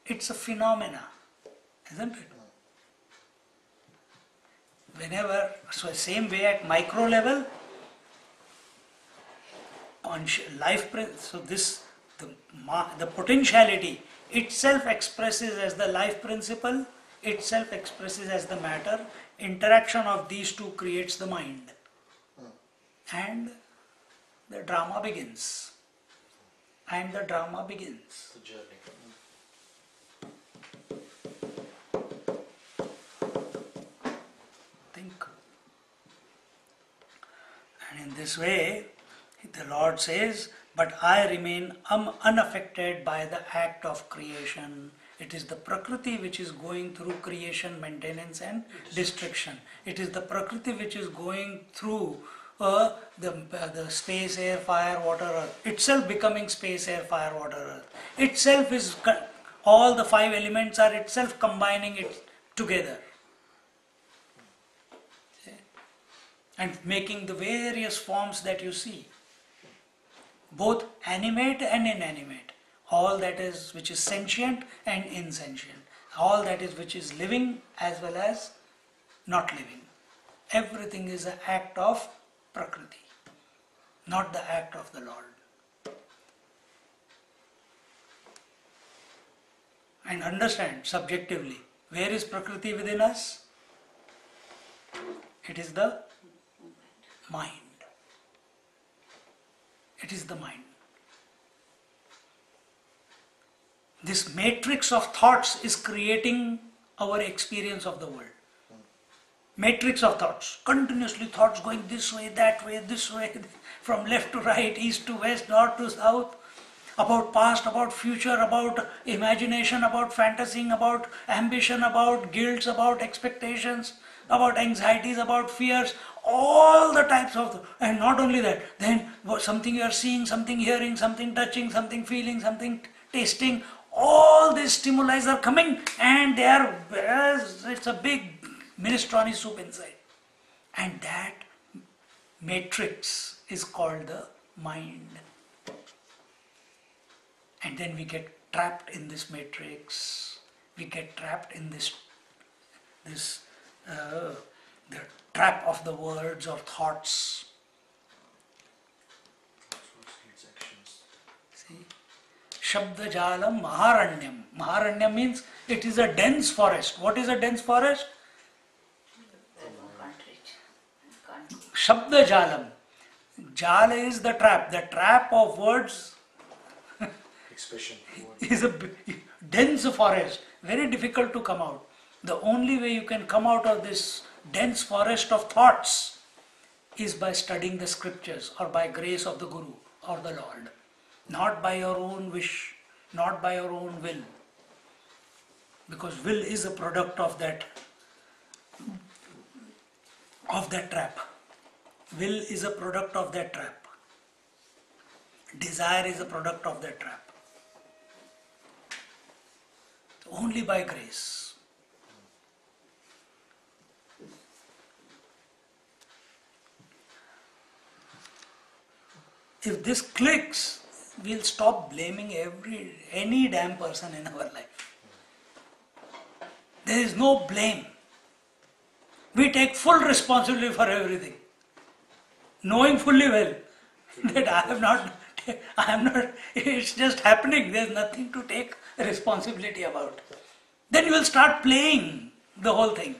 It's a phenomena, isn't it? Whenever, so same way at micro level, life, so this, the potentiality itself expresses as the life principle, itself expresses as the matter, interaction of these two creates the mind. And the drama begins. And the drama begins. The journey. Think. And in this way, the Lord says, but I remain unaffected by the act of creation. It is the Prakriti which is going through creation, maintenance and destruction. It is the Prakriti which is going through the space, air, fire, water, earth. Itself becoming space, air, fire, water, earth. Itself is, all the five elements are itself combining it together. And making the various forms that you see. Both animate and inanimate. All that is which is sentient and insentient. All that is which is living as well as not living. Everything is an act of Prakriti, not the act of the Lord. And understand subjectively, where is Prakriti within us? It is the mind. It is the mind. This matrix of thoughts is creating our experience of the world. Matrix of thoughts, continuously thoughts going this way, this way, from left to right, east to west, north to south. about past, about future, about imagination, about fantasying, about ambition, about guilts, about expectations, about anxieties, about fears, all the types of, and not only that, then something you are seeing, something hearing, something touching, something feeling, something tasting, all these stimuli are coming and they are, it's a big minestrone soup inside. And that matrix is called the mind. And then we get trapped in this matrix. We get trapped in the trap of the words or thoughts. See? Shabda Jalam Maharanyam. Maharanyam means it is a dense forest. What is a dense forest? Shabda Jalam. Jala is the trap. The trap of words Expression. is a dense forest. Very difficult to come out. The only way you can come out of this dense forest of thoughts is by studying the scriptures or by grace of the Guru or the Lord. Not by your own wish, not by your own will. Because will is a product of that trap. Will is a product of that trap. Desire is a product of that trap. Only by grace. If this clicks, we'll stop blaming any damn person in our life. There is no blame. We take full responsibility for everything, knowing fully well that I am not, it's just happening, there's nothing to take responsibility about. Then you will start playing the whole thing.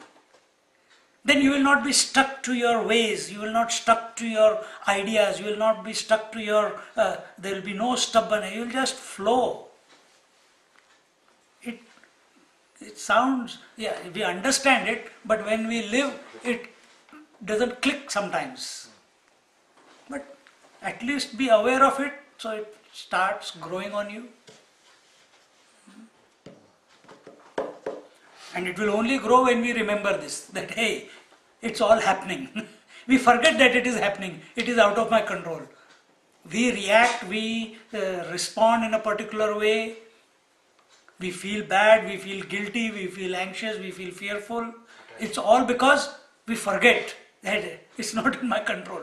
Then you will not be stuck to your ways, you will not stuck to your ideas, you will not be stuck to your, there will be no stubbornness, you will just flow. It sounds, yeah, we understand it, but when we live, it doesn't click sometimes. But at least be aware of it, so it starts growing on you. And it will only grow when we remember this, that hey, it's all happening. We forget that it is happening, it is out of my control. We react, we respond in a particular way. We feel bad, we feel guilty, we feel anxious, we feel fearful. It's all because we forget that it's not in my control.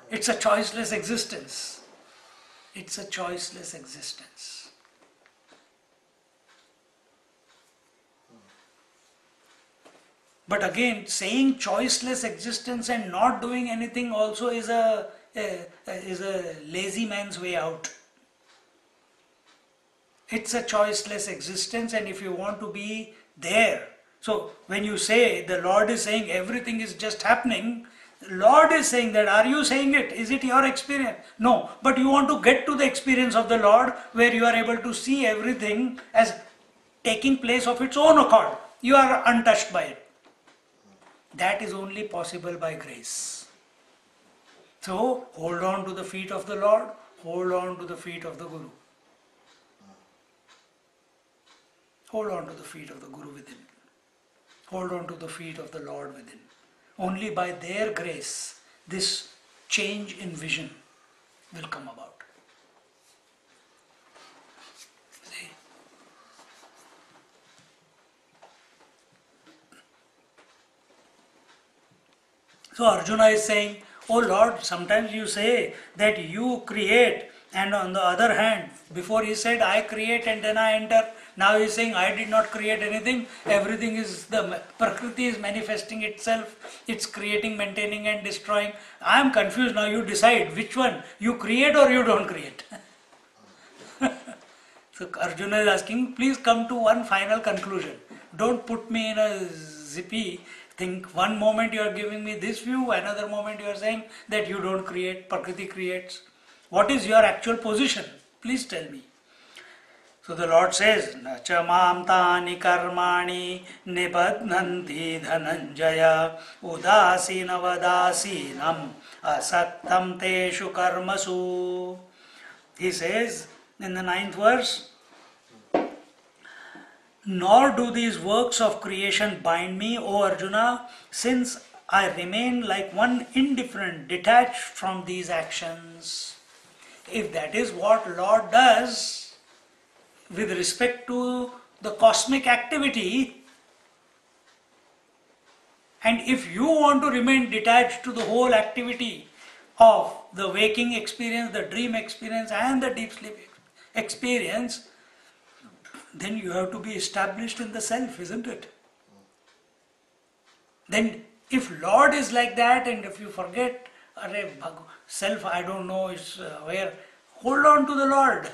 It's a choiceless existence. It's a choiceless existence. But again, saying choiceless existence and not doing anything also is a lazy man's way out. It's a choiceless existence, and if you want to be there, so when you say the Lord is saying everything is just happening, Lord is saying that, are you saying it? Is it your experience? No, but you want to get to the experience of the Lord where you are able to see everything as taking place of its own accord. You are untouched by it. That is only possible by grace. So hold on to the feet of the Lord, hold on to the feet of the Guru. Hold on to the feet of the Guru within. Hold on to the feet of the Lord within. Only by their grace, this change in vision will come about. See? So Arjuna is saying, oh Lord, sometimes you say that you create, and on the other hand, before he said I create and then I enter, now he is saying I did not create anything, everything is, the Prakriti is manifesting itself, it's creating, maintaining and destroying. I am confused now, you decide which one, you create or you don't create. So Arjuna is asking, please come to one final conclusion. Don't put me in a zippy thing. One moment you are giving me this view, another moment you are saying that you don't create, Prakriti creates. What is your actual position? Please tell me. So the Lord says, Na cha mam tani karmani nibadnanti dhananjaya udasina vadasinam asaktam teshu karmasu. He says in the 9th verse, nor do these works of creation bind me, O Arjuna, since I remain like one indifferent, detached from these actions. If that is what Lord does with respect to the cosmic activity, and if you want to remain detached to the whole activity of the waking experience, the dream experience and the deep sleep experience, then you have to be established in the self, isn't it? Then if Lord is like that, and if you forget, self I don't know is where, hold on to the Lord.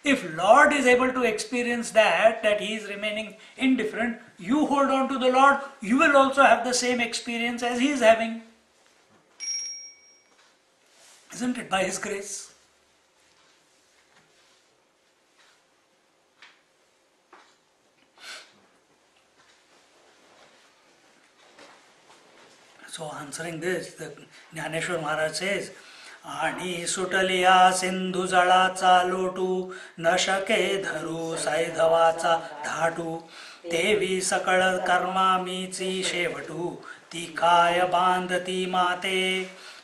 If Lord is able to experience that He is remaining indifferent, you hold on to the Lord, you will also have the same experience as He is having. Isn't it? By His grace. So answering this, the Gyaneshwari Maharaj says, आणि सुटलिया सिंधू जळाचा लोटू न शके धरू सैधवाचा धाटू तेवी सकळ कर्मा मीची शेवटू ती काय बांधती माते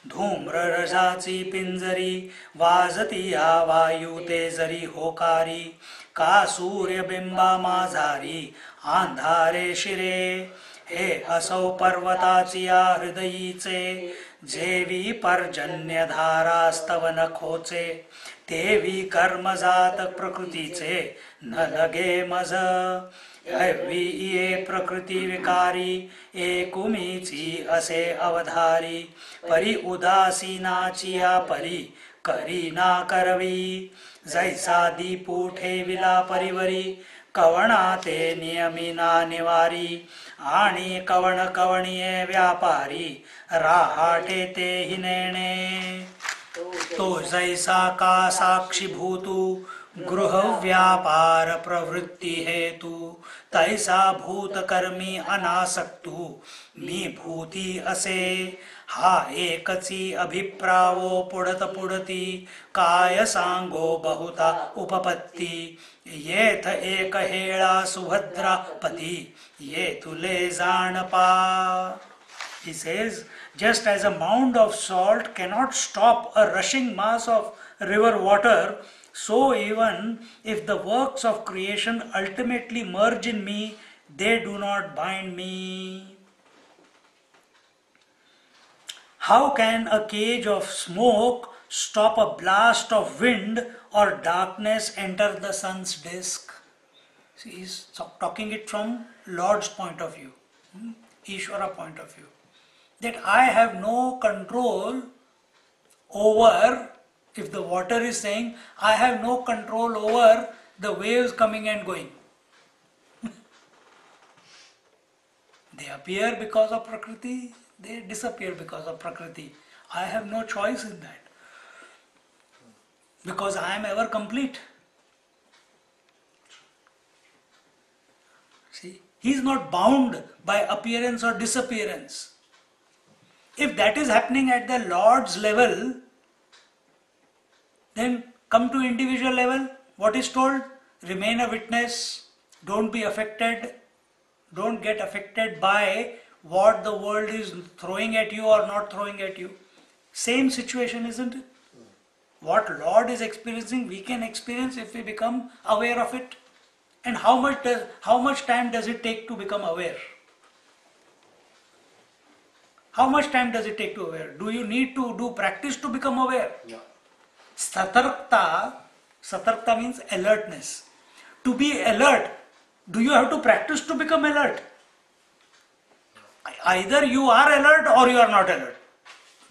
धूम्र रजाची पिंजरी वाजती या वायू ते जरी होकारी का सूर्यबिंबा माझारी अंधारे शिरे हे असौ पर्वताची या हृदयीचे जेवी पर्जन्यधारास्तव नखोचे तेवी कर्मजात प्रकृतीचे न लगे मज हवी ये प्रकृती विकारी एकुमीची असे अवधारी परी उदासीनाची या परी करी ना करवी जैसा दीपू ठेविला परिवरी कवणा ते नियमिना निवारी आणि कवण कवणीये व्यापारी राहाटे ते हि नेणे तो जैसा का साक्षीभूतू गृह व्यापार प्रवृत्ती हेतू तैसा भूतकर्मी अनासक्तू मी भूती असे हा एकची अभिप्रावो पुढत पुढती काय सांगो बहुता उपपत्ती येथ एक हेळा सुभद्रा पती ये तुले जाणपा. He says, just as a mound of salt cannot stop a rushing mass of river water, so even if the works of creation ultimately merge in me, they do not bind me. How can a cage of smoke stop a blast of wind or darkness enter the sun's disk? See, he's talking it from Lord's point of view, Ishvara point of view. That I have no control over, if the water is saying, I have no control over the waves coming and going. They appear because of Prakriti, they disappear because of Prakriti. I have no choice in that. Because I am ever complete. See, he is not bound by appearance or disappearance. If that is happening at the Lord's level, then come to individual level. What is told? Remain a witness. Don't be affected. Don't get affected by what the world is throwing at you or not throwing at you. Same situation, isn't it? What Lord is experiencing, we can experience if we become aware of it. And how much time does it take to become aware? How much time does it take to aware? Do you need to do practice to become aware? Yeah. Satarkta means alertness. To be alert, do you have to practice to become alert? Either you are alert or you are not alert.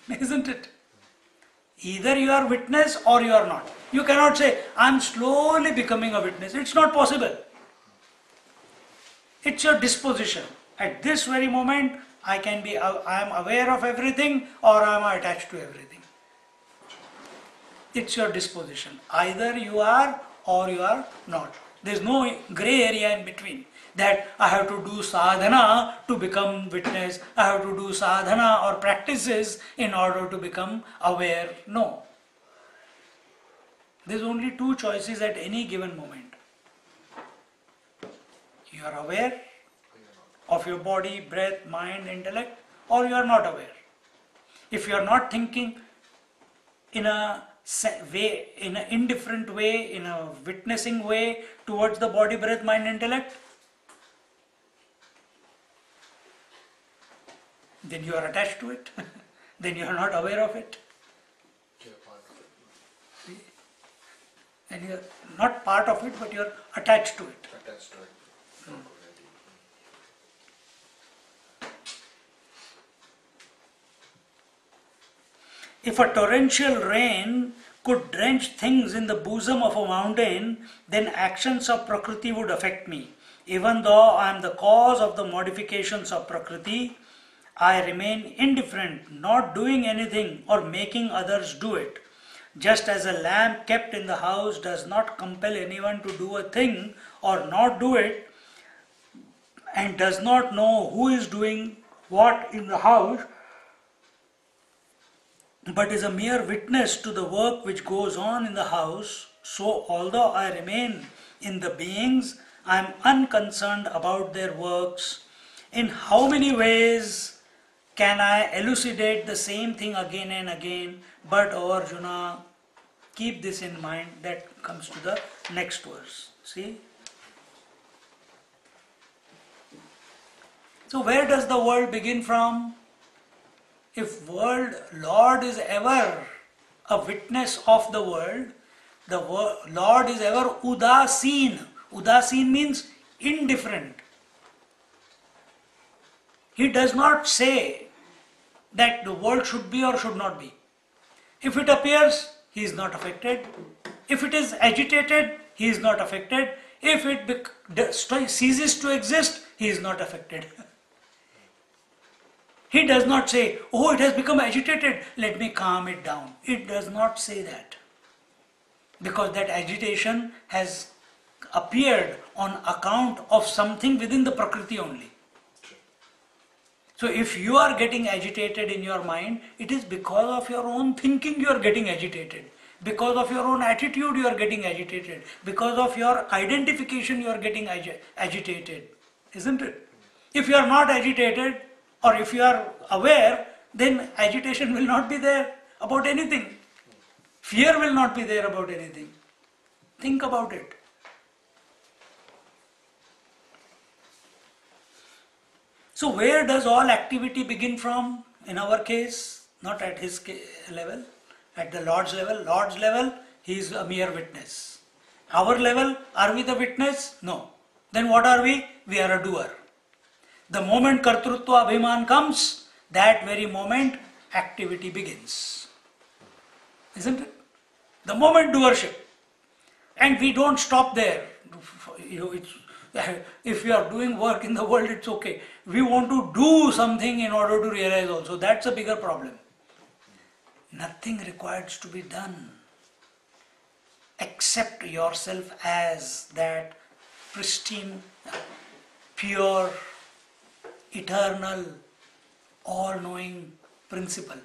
Isn't it? Either you are witness or you are not. You cannot say, I am slowly becoming a witness. It's not possible. It's your disposition. At this very moment, I am aware of everything or I am attached to everything. It's your disposition. Either you are or you are not. There's no grey area in between. That I have to do sadhana to become witness. I have to do sadhana or practices in order to become aware. No. There's only two choices at any given moment. You are aware of your body, breath, mind, intellect, or you are not aware. If you are not thinking in a way, in an indifferent way, in a witnessing way towards the body, breath, mind, intellect, then you are attached to it. Then you are not aware of it. You're part of it. And you are not part of it, but you are attached to it. Attached to it. Not already. If a torrential rain could drench things in the bosom of a mountain, then actions of Prakriti would affect me. Even though I am the cause of the modifications of Prakriti, I remain indifferent, not doing anything or making others do it. Just as a lamp kept in the house does not compel anyone to do a thing or not do it, and does not know who is doing what in the house, but is a mere witness to the work which goes on in the house, so although I remain in the beings, I am unconcerned about their works. In how many ways can I elucidate the same thing again and again? But, O Arjuna, keep this in mind. That comes to the next verse. See? So where does the world begin from? If Lord is ever a witness of the world, the Lord is ever udasin. Udasin means indifferent. He does not say that the world should be or should not be. If it appears, he is not affected. If it is agitated, he is not affected. If it ceases to exist, he is not affected. He does not say, oh, it has become agitated, let me calm it down. It does not say that. Because that agitation has appeared on account of something within the Prakriti only. So if you are getting agitated in your mind, it is because of your own thinking you are getting agitated. Because of your own attitude you are getting agitated. Because of your identification you are getting agitated. Isn't it? If you are not agitated, or if you are aware, then agitation will not be there about anything. Fear will not be there about anything. Think about it. So where does all activity begin from? In our case, not at his level, at the Lord's level. Lord's level, he is a mere witness. Our level, are we the witness? No. Then what are we? We are a doer. The moment Kartrutva Abhiman comes, that very moment activity begins. Isn't it? The moment doership. And we don't stop there. If we are doing work in the world, it's okay. We want to do something in order to realize also. That's a bigger problem. Nothing requires to be done. Accept yourself as that pristine, pure, eternal, all-knowing principle.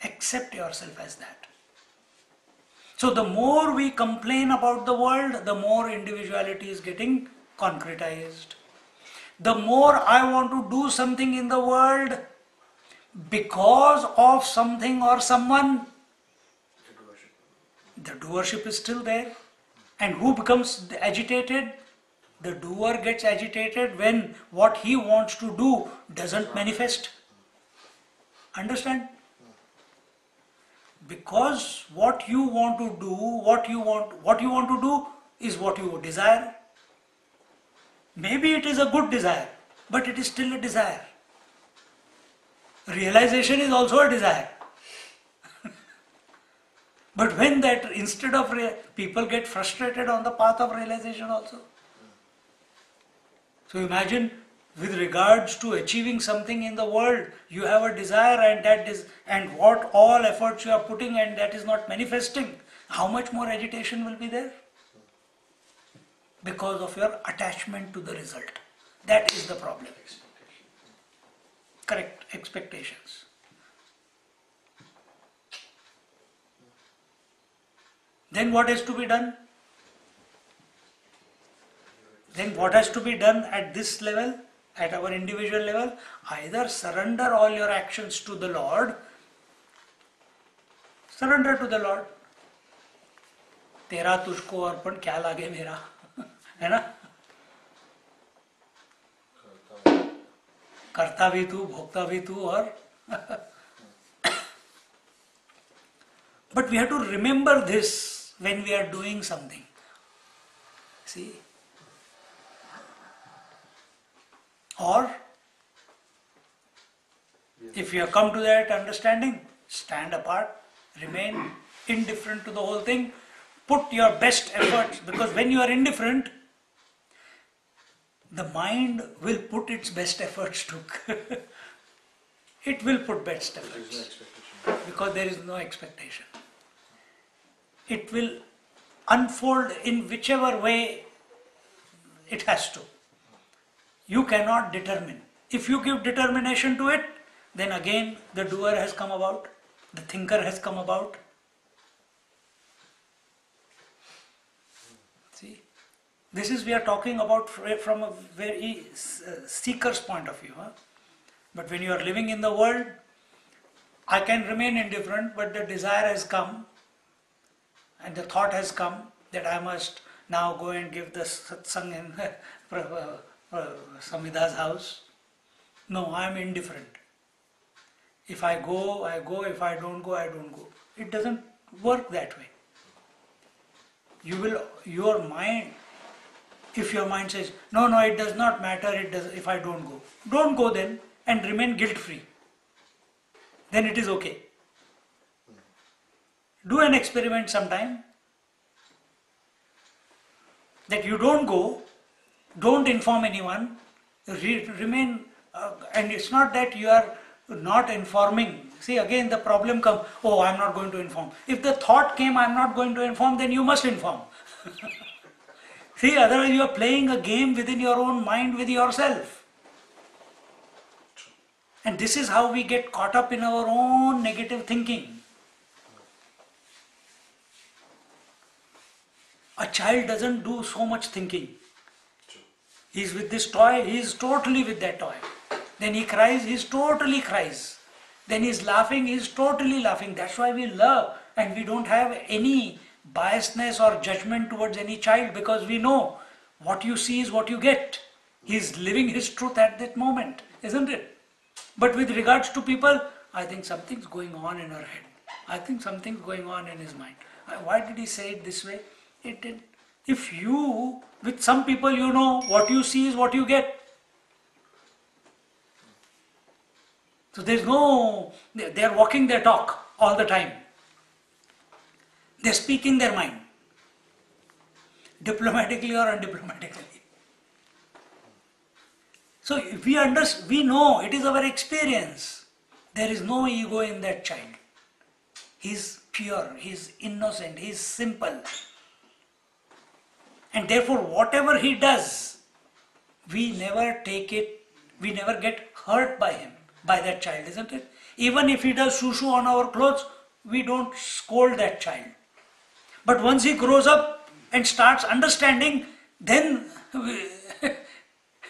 Accept yourself as that. So the more we complain about the world, the more individuality is getting concretized. The more I want to do something in the world because of something or someone, the doership is still there. And who becomes agitated? The doer gets agitated when what he wants to do doesn't manifest. Understand? Because what you want to do, what you want to do is what you desire. Maybe it is a good desire, but it is still a desire. Realization is also a desire. But when that, instead of people get frustrated on the path of realization also. So imagine, with regards to achieving something in the world, you have a desire, and what all efforts you are putting, and that is not manifesting. How much more agitation will be there? Because of your attachment to the result. That is the problem. Correct, expectations. Then what has to be done? Then what has to be done at this level, at our individual level? Either surrender all your actions to the Lord, surrender to the Lord. तेरा तुझको अर्पण क्या लागे मेरा, है ना? करता भी तू, भोगता भी तू, और but we have to remember this when we are doing something. See? Or if you have come to that understanding, stand apart, remain indifferent to the whole thing, put your best efforts, because when you are indifferent, the mind will put its best efforts too. It will put best efforts because there is no expectation. It will unfold in whichever way it has to. You cannot determine. If you give determination to it, then again the doer has come about, the thinker has come about. See, this is we are talking about from a very seeker's point of view. Huh? But when you are living in the world, I can remain indifferent, but the desire has come and the thought has come that I must now go and give the satsang in Samida's house. No, I am indifferent. If I go, I go. If I don't go, I don't go. It doesn't work that way. Your mind, if your mind says, no, it does not matter if I don't go then and remain guilt-free. Then it is okay. Do an experiment sometime that you don't go, don't inform anyone, remain, and it's not that you are not informing. See, again the problem comes, oh, I'm not going to inform. If the thought came, I'm not going to inform, then you must inform. See, otherwise you are playing a game within your own mind with yourself. And this is how we get caught up in our own negative thinking. A child doesn't do so much thinking. He's with this toy, he's totally with that toy. Then he cries, he's totally cries. Then he's laughing, he's totally laughing. That's why we love and we don't have any biasness or judgment towards any child, because we know what you see is what you get. He's living his truth at that moment, isn't it? But with regards to people, I think something's going on in her head. I think something's going on in his mind. Why did he say it this way? It did. If you, with some people, you know, what you see is what you get. So there's no, they're walking their talk all the time. They're speaking their mind, diplomatically or undiplomatically. So if we know, it is our experience. There is no ego in that child. He's pure, he's innocent, he's simple. And therefore whatever he does, we never take it, we never get hurt by him, by that child, isn't it? Even if he does shoo-shoo on our clothes, we don't scold that child. But once he grows up and starts understanding, then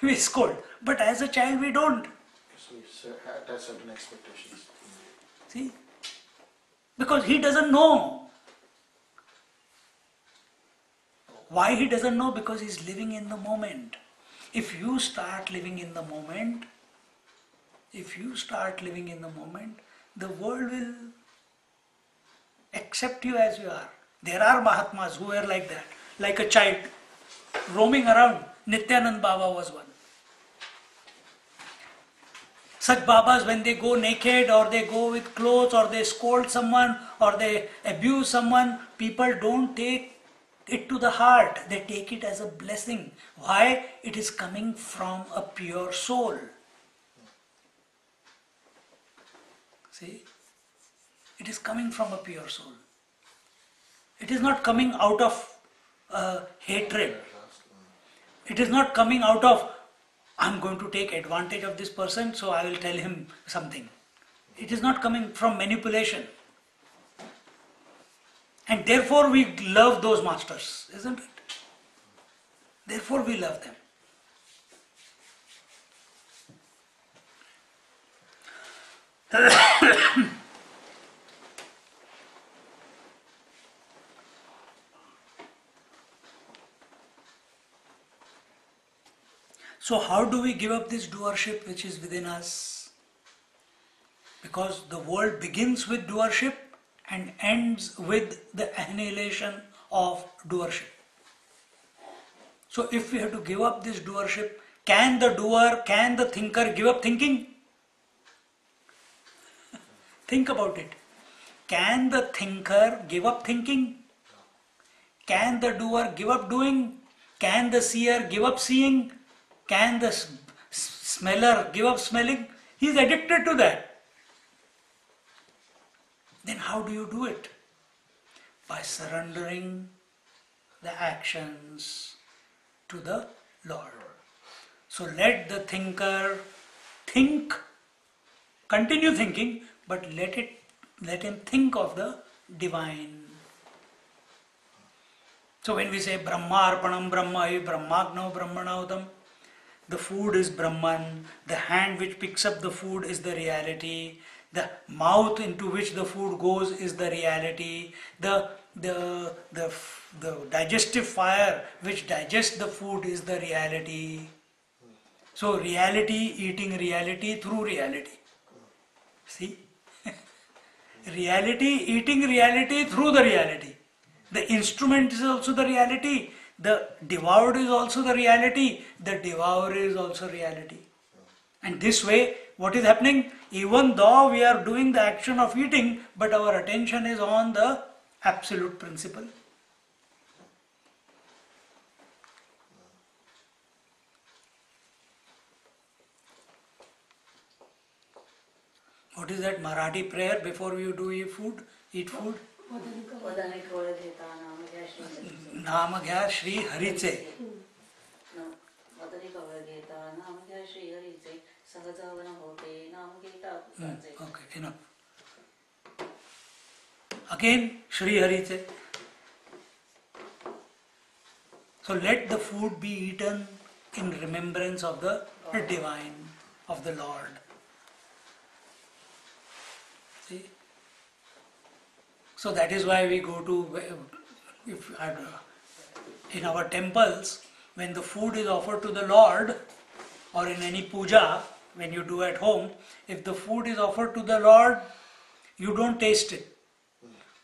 we scold. But as a child we don't. So we attach certain expectations. See? Because he doesn't know. Why he doesn't know? Because he's living in the moment. If you start living in the moment, the world will accept you as you are. There are Mahatmas who are like that, like a child roaming around. Nityanand Baba was one. Such Babas, when they go naked or they go with clothes or they scold someone or they abuse someone, people don't take it to the heart. They take it as a blessing. Why? It is coming from a pure soul. See? It is coming from a pure soul. It is not coming out of hatred. It is not coming out of, I'm going to take advantage of this person, so I will tell him something. It is not coming from manipulation. And therefore we love those masters, isn't it? Therefore we love them. So how do we give up this doership which is within us? Because the world begins with doership and ends with the annihilation of doership. So if we have to give up this doership, can the doer, can the thinker give up thinking? Think about it. Can the thinker give up thinking? Can the doer give up doing? Can the seer give up seeing? Can the smeller give up smelling? He is addicted to that. Then how do you do it? By surrendering the actions to the Lord. So let the thinker think, continue thinking, but let him think of the divine. So when we say Brahma Arpanam Brahma Brahmagno Brahmanautam, the food is Brahman, the hand which picks up the food is the reality, the mouth into which the food goes is the reality, the digestive fire which digests the food is the reality. So reality eating reality through reality. See? Reality eating reality through the reality. The instrument is also the reality. The devoured is also the reality. The devourer is also reality. And this way, what is happening? Even though we are doing the action of eating, but our attention is on the absolute principle. What is that Marathi prayer before you do eat food? Eat food? नाम घ्या Shri हरीचे. Okay, enough. Again, Shri Hariche. So let the food be eaten in remembrance of the divine, of the Lord. See? So that is why we go to, in our temples, when the food is offered to the Lord, or in any puja, when you do at home, if the food is offered to the Lord, you don't taste it.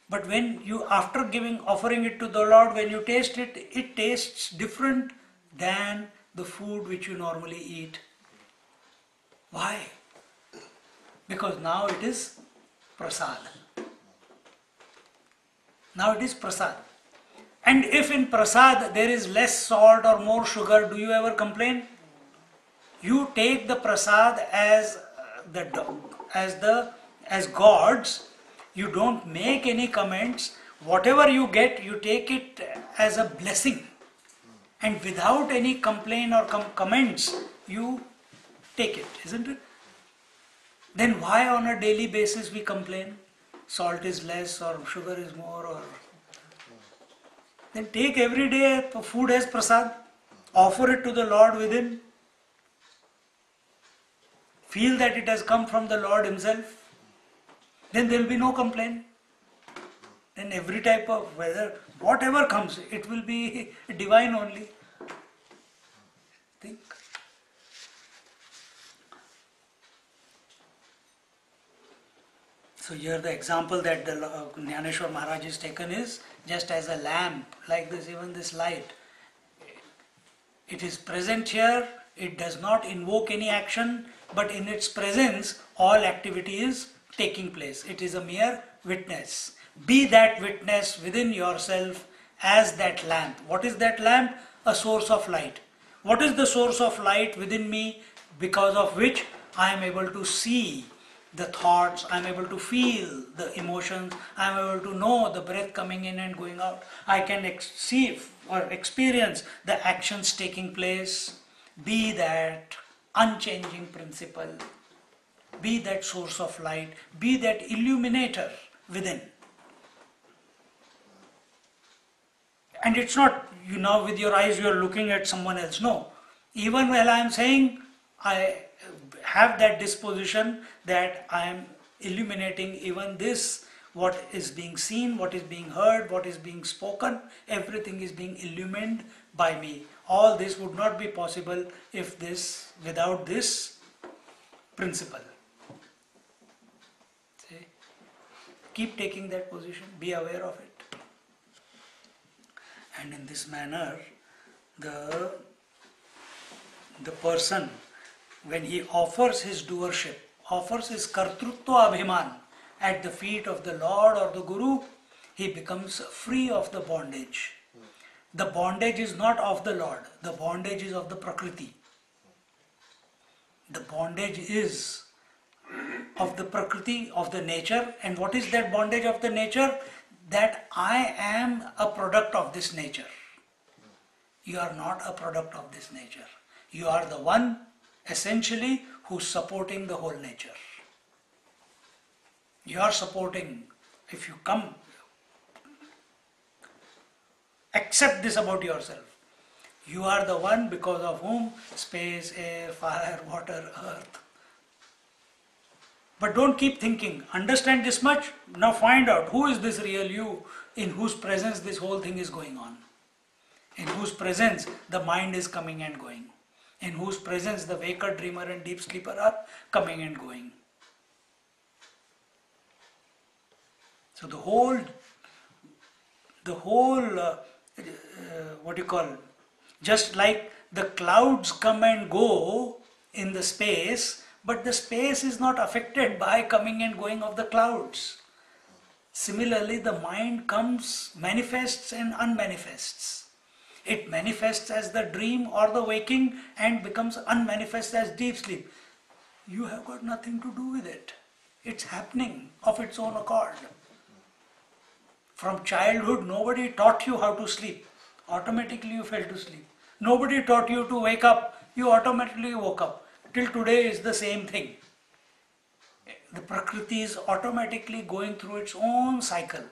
But when you, after offering it to the Lord, when you taste it, it tastes different than the food which you normally eat. Why? Because now it is prasad. Now it is prasad. And if in prasad there is less salt or more sugar, do you ever complain? You take the prasad as God's. You don't make any comments. Whatever you get, you take it as a blessing. And without any complaint or comments, you take it, isn't it? Then why on a daily basis we complain? Salt is less or sugar is more, or then take every day food as prasad, offer it to the Lord within, feel that it has come from the Lord Himself, then there will be no complaint. Then every type of whatever comes, it will be divine only. Think. So here the example that the Gyaneshwari Maharaj is taken is just as a lamp, like this, even this light. It is present here, it does not invoke any action, but in its presence all activity is taking place. It is a mere witness. Be that witness within yourself as that lamp. What is that lamp? A source of light. What is the source of light within me, because of which I am able to see the thoughts, I am able to feel the emotions, I am able to know the breath coming in and going out. I can see or experience the actions taking place. Be that unchanging principle. Be that source of light. Be that illuminator within. And it's not, you know, with your eyes you are looking at someone else. No. Even while I am saying, I have that disposition that I am illuminating even this, what is being seen, what is being heard, what is being spoken, everything is being illumined by me. All this would not be possible if this, without this principle. See? Keep taking that position, be aware of it. And in this manner, the person, when he offers his doership, offers his kartrutva abhiman at the feet of the Lord or the Guru, he becomes free of the bondage. The bondage is not of the Lord, the bondage is of the Prakriti. The bondage is of the Prakriti, of the nature. And what is that bondage of the nature? That I am a product of this nature. You are not a product of this nature. You are the one, essentially, who's supporting the whole nature. You are supporting, if you come, accept this about yourself. You are the one because of whom space, air, fire, water, earth. But don't keep thinking. Understand this much. Now find out who is this real you in whose presence this whole thing is going on. In whose presence the mind is coming and going. In whose presence the waker, dreamer and deep sleeper are coming and going. So the whole what you call, just like the clouds come and go in the space, but the space is not affected by coming and going of the clouds. Similarly, the mind comes, manifests and unmanifests. It manifests as the dream or the waking and becomes unmanifest as deep sleep. You have got nothing to do with it. It's happening of its own accord. From childhood, nobody taught you how to sleep. Automatically you fell to sleep. Nobody taught you to wake up. You automatically woke up. Till today is the same thing. The Prakriti is automatically going through its own cycle.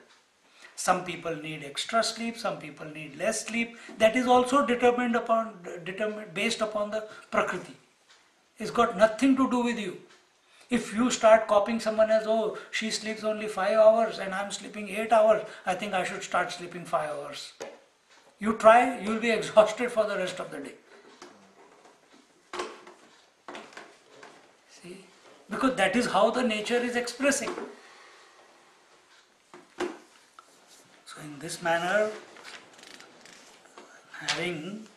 Some people need extra sleep, some people need less sleep. That is also determined based upon the Prakriti. It's got nothing to do with you. If you start copying someone else, oh, she sleeps only 5 hours and I'm sleeping 8 hours, I think I should start sleeping 5 hours. You try, you will be exhausted for the rest of the day. See? Because that is how the nature is expressing. So in this manner, having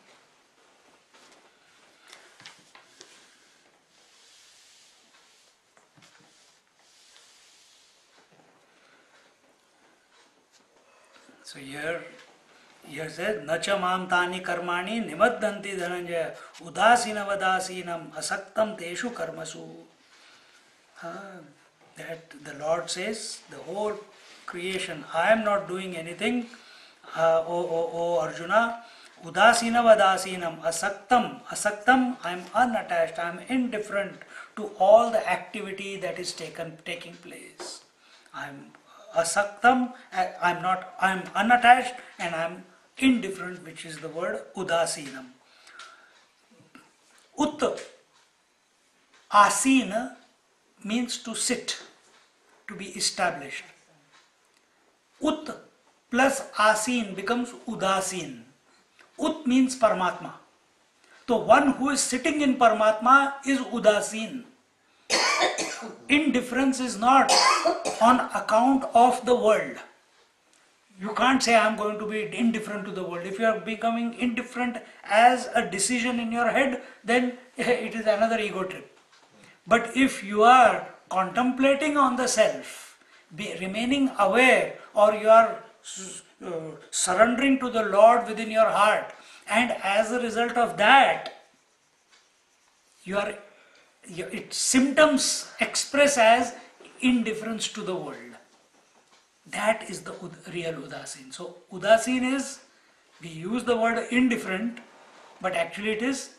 so here says, Nacha mam tani karmani nimaddanti dhananjaya udasina vadasinam asaktam teshu karmasu. That the Lord says, the whole creation, I am not doing anything, O Arjuna, udasina vadasinam asaktam, I am unattached, I am indifferent to all the activity that is taking place. I am asaktam, I am unattached and I am indifferent, which is the word udasinam. Ut, asina means to sit, to be established. Ut plus asin becomes udasin. Ut means Paramatma. So one who is sitting in Paramatma is udasin. Indifference is not on account of the world. You can't say I am going to be indifferent to the world. If you are becoming indifferent as a decision in your head, then it is another ego trip. But if you are contemplating on the self, remaining aware, or you are surrendering to the Lord within your heart, and as a result of that, its symptoms express as indifference to the world. That is the real udasin. So udasin is, we use the word indifferent, but actually it is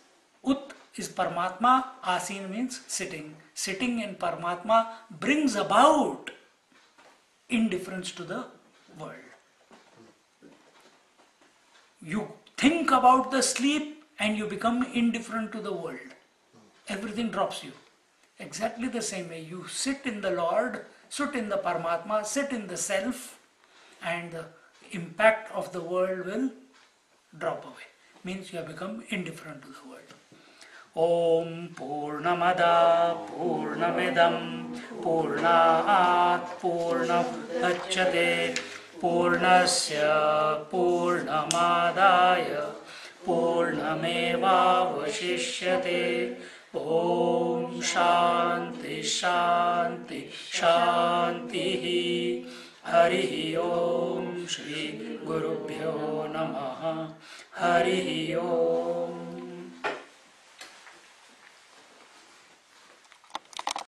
ut is Paramatma, asin means sitting. Sitting in Paramatma brings about indifference to the world. You think about the sleep and you become indifferent to the world. Everything drops you. Exactly the same way you sit in the Lord, sit in the Paramatma, sit in the self, and the impact of the world will drop away. Means you have become indifferent to the world. Om Purnamada Purnamidam Purnat Purnamudachyate Purnasya Purnamadaya Purnameva Vashishyate. Om Shanti Shanti Shanti. Hari Om Shri Gurubhyo Namaha. Hari Om.